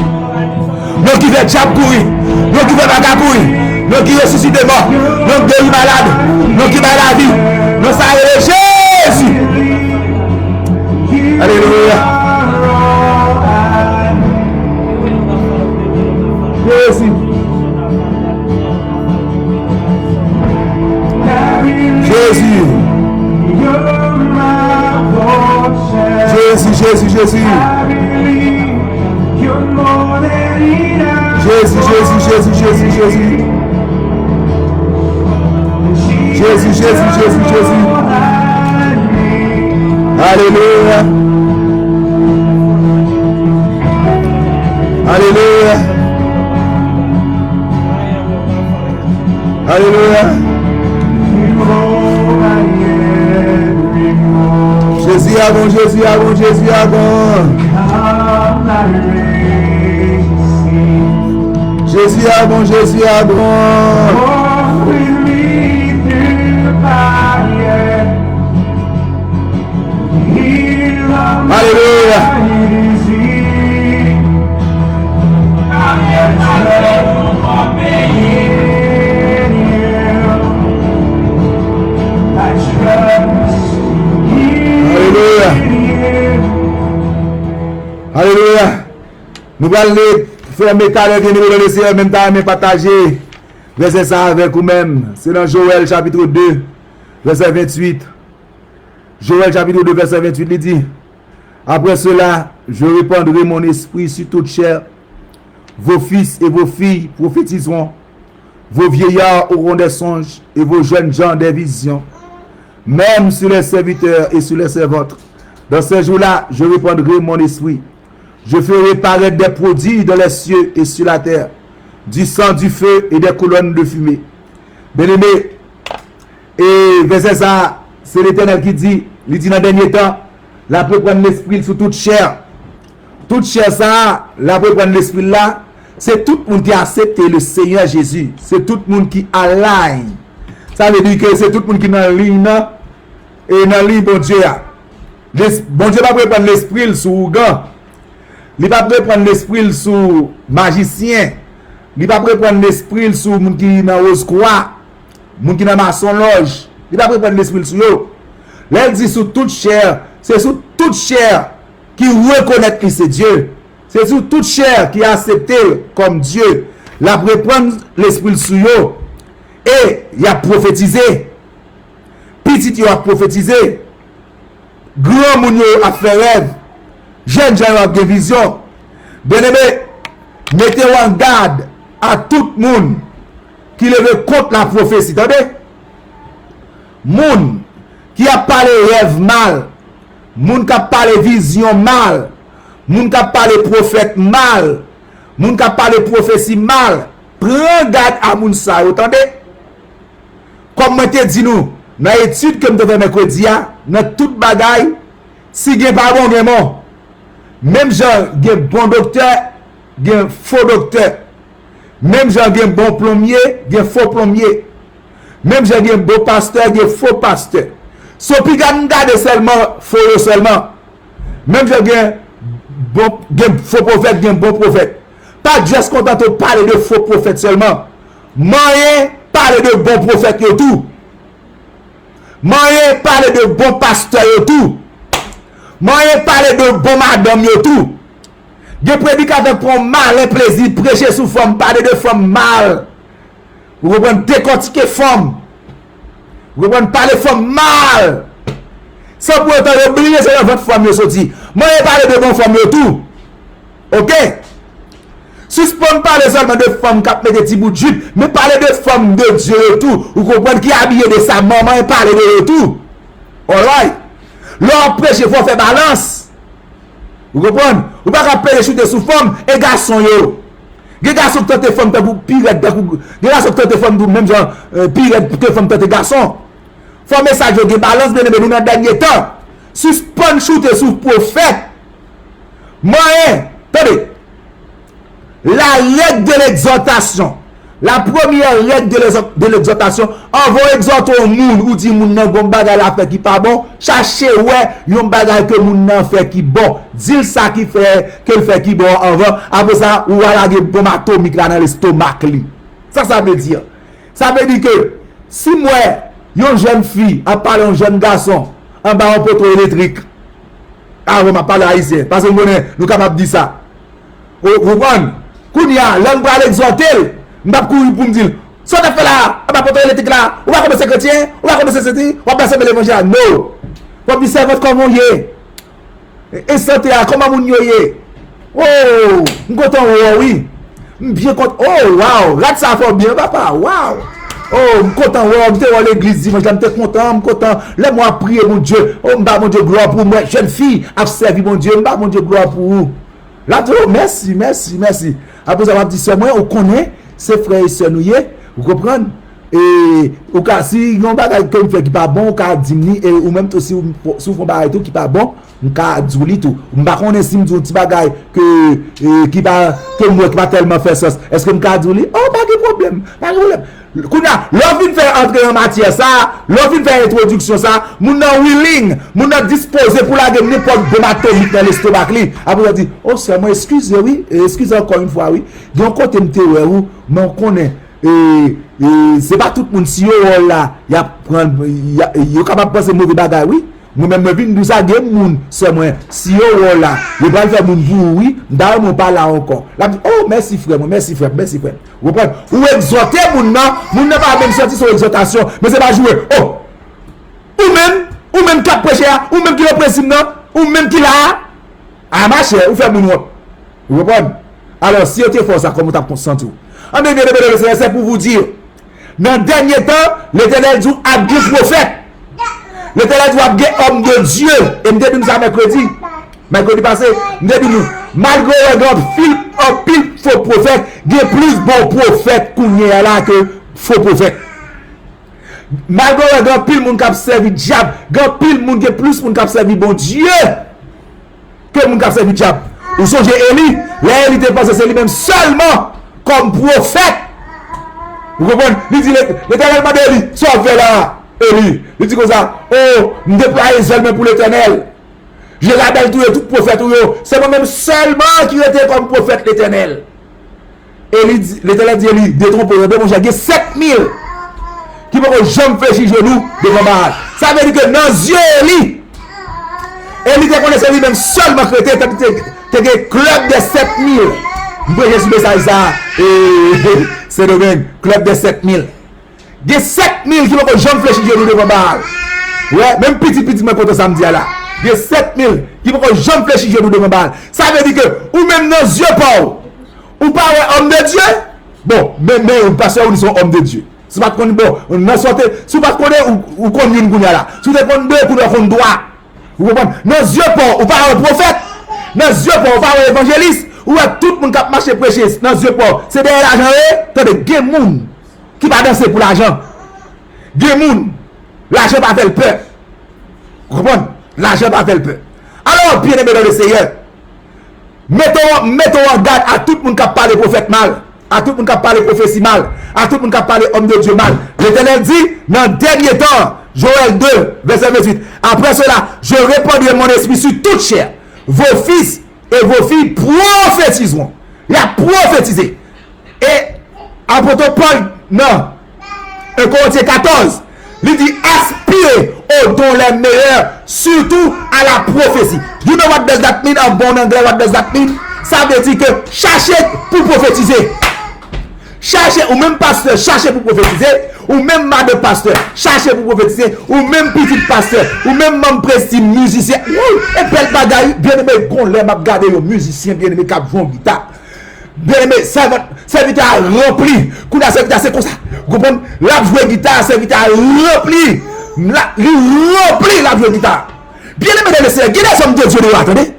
Nous qui fait chap courir, nous qui fait baga courir, nous qui ressuscite mort, nous guérit malade, nous qui bat la vie, nous saluons Jésus. Alléluia. Jésus. Jésus. Jésus, Jésus, Jésus. Jésus, Jésus, Jésus, Jésus, Jésus. Jésus, Jésus, Jésus, Jésus. Alléluia. Alléluia. Alléluia. Jésus a bon, Jésus a bon, Jésus a bon. Jésus a bon, Jésus a bon. Alléluia. Alléluia. Alléluia. Nous allons faire métal et nous laisser en même temps partager verset ça avec vous-même. C'est dans Joël chapitre 2, verset 28. Joël chapitre 2, verset 28, il dit: après cela, je répandrai mon esprit sur toute chair. Vos fils et vos filles prophétiseront. Vos vieillards auront des songes et vos jeunes gens des visions. Même sur les serviteurs et sur les servantes. Dans ces jours-là, je répandrai mon esprit. Je ferai paraître des prodiges dans les cieux et sur la terre, du sang, du feu et des colonnes de fumée. Bien-aimé, et verset ça, c'est l'Éternel qui dit, il dit dans le dernier temps, la peut prendre l'esprit sur toute chair. Toute chair ça, la peut prendre l'esprit là, c'est tout le monde qui a accepté le Seigneur Jésus. C'est tout le monde qui align. Ça veut dire que c'est tout le monde qui est dans la ligne et dans la ligne bon Dieu. Bon Dieu va prendre l'esprit sur gars. Il va prendre l'esprit sur magicien. Il va prendre l'esprit sur moun qui dans rose croix, moun qui dans maçon loge. Il va prendre l'esprit sur eux. Là il dit sur toute chair, c'est sur toute chair qui reconnaît que c'est Dieu. C'est sur toute chair qui a accepté comme Dieu. Là pour prendre l'esprit sur eux et il a prophétisé. Petit il a prophétisé. Grand moun a fait rêve. Jeune gens ont des visions. Bien-aimé, mettez-vous en garde à tout le monde qui lève contre la prophétie. Attendez? Moun qui a parlé rêve mal, moun qui a parlé vision mal, moun qui a parlé prophète mal, moun qui a parlé prophétie mal, prends garde à moun ça. Attendez? Comme moi te dit nous, dans l'étude que nous devons mercredi, dans toute bagaille, si il n'y a pas bon, il y a bon. Même gens, il y a bon docteur, il y a faux docteur. Même gens, il y a bon plombier, il y a faux plombier. Même gens, il y a bon pasteur, il y a faux pasteur. So, puis, regardez seulement, faux seulement. Même gens, il y a faux prophète, il y a bon prophète. Pas juste content de parler de faux prophète seulement. Moyen, parler de bon prophète et tout. Moyen, parler de bon pasteur et tout. Moyen parler de bon madame yo tout. Des prédicateurs prend mal et plaisir prêcher sous forme, parler de forme mal. Vous comprenez, décortiquer forme. Vous comprenez? Parler femme mal. Sans pour autant oublier c'est votre femme sorti. Moi je parle de mon femme tout. OK? Suspend parler seulement de femmes qui mettent des petits bouts de jupe, mais parler de femmes de Dieu et tout. Vous comprenez qui est habillé de sa maman et parler de tout. Alright? L'homme prêche, il faut faire balance. Vous comprenez? Vous ne pouvez pas payer chuter sous femme et garçon yo. Les garçons qui tentent femmes pour pire, les garçons qui tentent femmes pour même genre pire que femmes tentent garçons. Faut message de balance bien aimé dans le dernier temps. Suspend chuter sous prophète. Moi, attendez. La règle de l'exhortation. La première règle de l'exhortation, on va exhorter au monde ou dit moun nan bon bagay la fait qui pas bon, chercher ouais, yon bagay que moun nan fait qui bon, dire ça qui fait qu'elle fait qui bon avant, après ça ou la ge bombe atomique là dans l'estomac li. Ça veut dire. Ça veut dire que si moi yon jeune fille a parlé un jeune garçon en bas un poteau électrique. Ah, on m'a parlé haïtien parce que nous capable dire ça. Vous comprenez? Kounia, l'homme va l'exhorter. M'pa courir pour me dire, ça te fait là, on va porter l'éthique là, on va commencer chrétien, on va commencer ceci, on va passer l'évangile. Non. On va dire votre comment y est. Et santé à comment moun yo yé. Oh, m'content oui. Bien content. Oh wow, regarde ça fort bien papa. Wow. Oh, m'content m'te à l'église dimanche, m'te content, m'content. Laisse-moi prier mon Dieu. Oh, m'ba mon Dieu gloire pour moi, jeune fille, a servi mon Dieu, m'ba mon Dieu gloire pour vous. Là, merci. Après ça va dire c'est moi on connaît ses frères et sœurs nous vous comprenez et ou cas si on bagage comme fait qui pas bon ka diminuer et ou même aussi souffre bagage tout qui pas bon on ka djouli tout on pas connait si m'dou petit bagage que qui pas que moi qui pas tellement faire sens est-ce que me ka djouli oh pas de problème Kounya, l'on vient faire entrer en matière ça, l'on vient faire introduction ça, moun nan willing, moun nan disposé pour la game n'importe bombe atomique dans l'estomac li. Après on dit, oh c'est moi excusez oui, excusez encore une fois oui. Donc côté m'te ou, mais on connaît c'est pas tout le monde si yo là, y a prendre y a capable penser mauvais bagay oui. Moi même vinn nous ça game moun c'est moi si yo là, yo va faire moun pour oui, d'ailleurs mon pas là encore. Là oh merci frère. Vous comprenez? Ou exhorter moun nan pas même sortir sur exhortation, mais c'est pas jouer. Oh. Ou même qui prêcher, ou même qui le principe non, ou même qui là à marcher, ou faire moun. Vous comprenez? Alors si vous êtes fort ça comme vous consent tout. En bien c'est pour vous dire dans dernier temps, l'Éternel dit a dit prophète. L'Éternel dit a dit homme de Dieu et me dit nous ça mercredi passé, me dit nous malgré un pile faux prophète, il y a plus bon prophète qu'on là que faux prophète. Malgré un pile moun k'ap servi diable, un pile moun qui plus moun k'ap servi bon Dieu que moun k'ap servi diable. Ou songez Élie, Élie te pense c'est lui-même seulement comme prophète. Vous comprenez? Il dit l'Éternel m'a dit sauve là Élie. Il dit comme ça, oh, me déployer seulement pour l'Éternel. Je rappelle tous les prophètes, c'est moi-même seulement qui était comme prophète l'Éternel. L'Éternel dit, Élie, détrompez, mon cher, il y a 7000 qui vont jamais faire chier genoux devant Baal. Ça veut dire que dans les yeux Élie te connaissait lui-même seulement que tu es un club de 7000. Vous pouvez résumer ça, c'est le même club de 7000. Il y a 7000 qui vont jamais faire chier genoux devant Baal. Ouais, même petit, moi, quand ça me dit là. Il y a 7000 qui vont jamais fléchir genoux devant Baal. Ça veut dire que, ou même dans les yeux, ou pas homme de Dieu, bon, mais pasteur, ils sont hommes de Dieu. Si pas qu'on bon, on a sorti, si pas qu'on ou qu'on une gounia là. Si vous qu'on deux pour qu'on doit. Vous comprenez? Dans les yeux, ou pas un prophète, dans les yeux, ou pas un évangéliste, ou tout le monde qui marche prêcher, dans les yeux, c'est derrière l'argent, attendez, il y a des gens qui va danser pour l'argent. Il y a des gens, l'argent va faire peur. Vous comprenez? L'argent va faire peur. Alors, bien aimé dans le Seigneur, mettons en garde à tout le monde qui parle de prophète mal, à tout le monde qui parle de prophétie mal, à tout le monde qui parle homme de Dieu mal. L'Éternel dit, dans le dernier temps, Joël 2, verset 28, après cela, je répandrai mon esprit sur toute chair. Vos fils et vos filles prophétiseront. Il a prophétisé. Et, apôtre Paul, non, 1 Corinthiens 14, il dit, aspirez aux dons les meilleurs, surtout à la prophétie. You know what does that mean en bon anglais? What does that mean? Ça veut dire que cherchez pour prophétiser. cherchez, ou même pasteur, cherchez pour prophétiser, ou même madame pasteur, cherchez pour prophétiser, ou même petit pasteur, ou même membre prestige, musicien, et belle bagaille, bien aimé, qu'on l'aime à garder le musicien, bien aimé, qui a joué guitare. Bien aimé, serviteur rempli, qu'on a serviteur, c'est comme ça. Vous comprenez? La jouer guitare, serviteur rempli, rempli la jouer guitare. Bien aimé, dans le Seigneur, il y a des hommes de Dieu, attendez.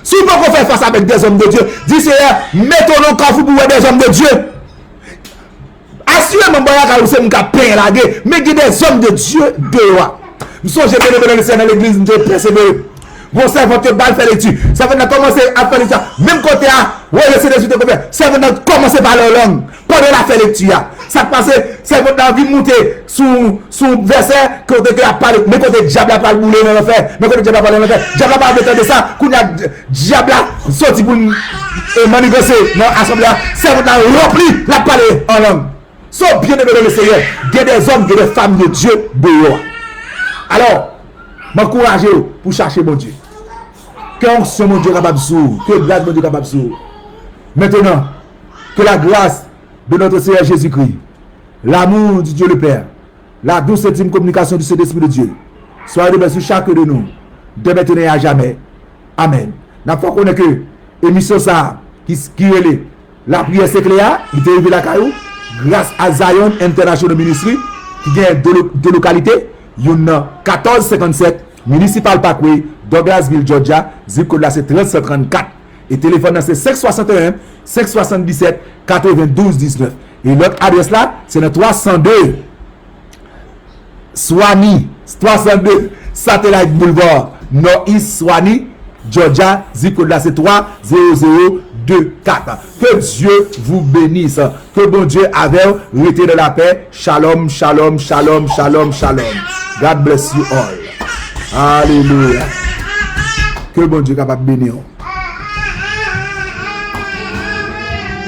Si vous pouvez faire face avec des hommes de Dieu, dis Seigneur, mettons-nous quand vous pouvez des hommes de Dieu. Assurément, c'est mon cas peint la guerre, mais il y a des hommes de Dieu dehors. Nous sommes bien aimés dans le Seigneur, dans l'église, nous devons persévérer. Bon, ça va te faire lecture. Ça va commencer à faire lecture. Même côté à, ouais, le Seigneur, ça va commencer par la langue. Pendant la faire lecture. Ça passe, ça va envie de monter sous verset, côté que la parole, mais côté diable a pas le bouler dans l'enfer. Mais côté diable a pas le l'enfer. Diable a pas besoin de ça. Qu'on a diable sorti pour manigancer dans l'assemblée. Ça va rempli la parole en langue. Soit bien aimé dans le Seigneur. Il y a des hommes, il y a des femmes de Dieu dehors. Alors, m'encouragez pour chercher mon Dieu. Que onction mon Dieu capable sous, que grâce mon Dieu capable sous. Maintenant, que la grâce de notre Seigneur Jésus-Christ, l'amour du Dieu le Père, la douce et intime communication du Saint-Esprit de Dieu, soit de sur chacun de nous, de maintenant et à jamais. Amen. N'a pas qu'on que émission ça qui est la prière c'est clair, il est arrivé la caillou, grâce à Zion International Ministry, qui gagne de localité, il y a 1457 Municipal Parkway, Douglasville, Georgia. Zip code là c'est 3734. Et téléphone là c'est 561 577 92 19. Et l'autre adresse là c'est le 302 Swanee 302 Satellite Boulevard Northeast Swanee, Georgia. Zip code là c'est 30024. Que Dieu vous bénisse. Que bon Dieu avec vous restez de la paix. Shalom, shalom, shalom, shalom, shalom. God bless you all. Alléluia. Que bon Dieu capable de bénir.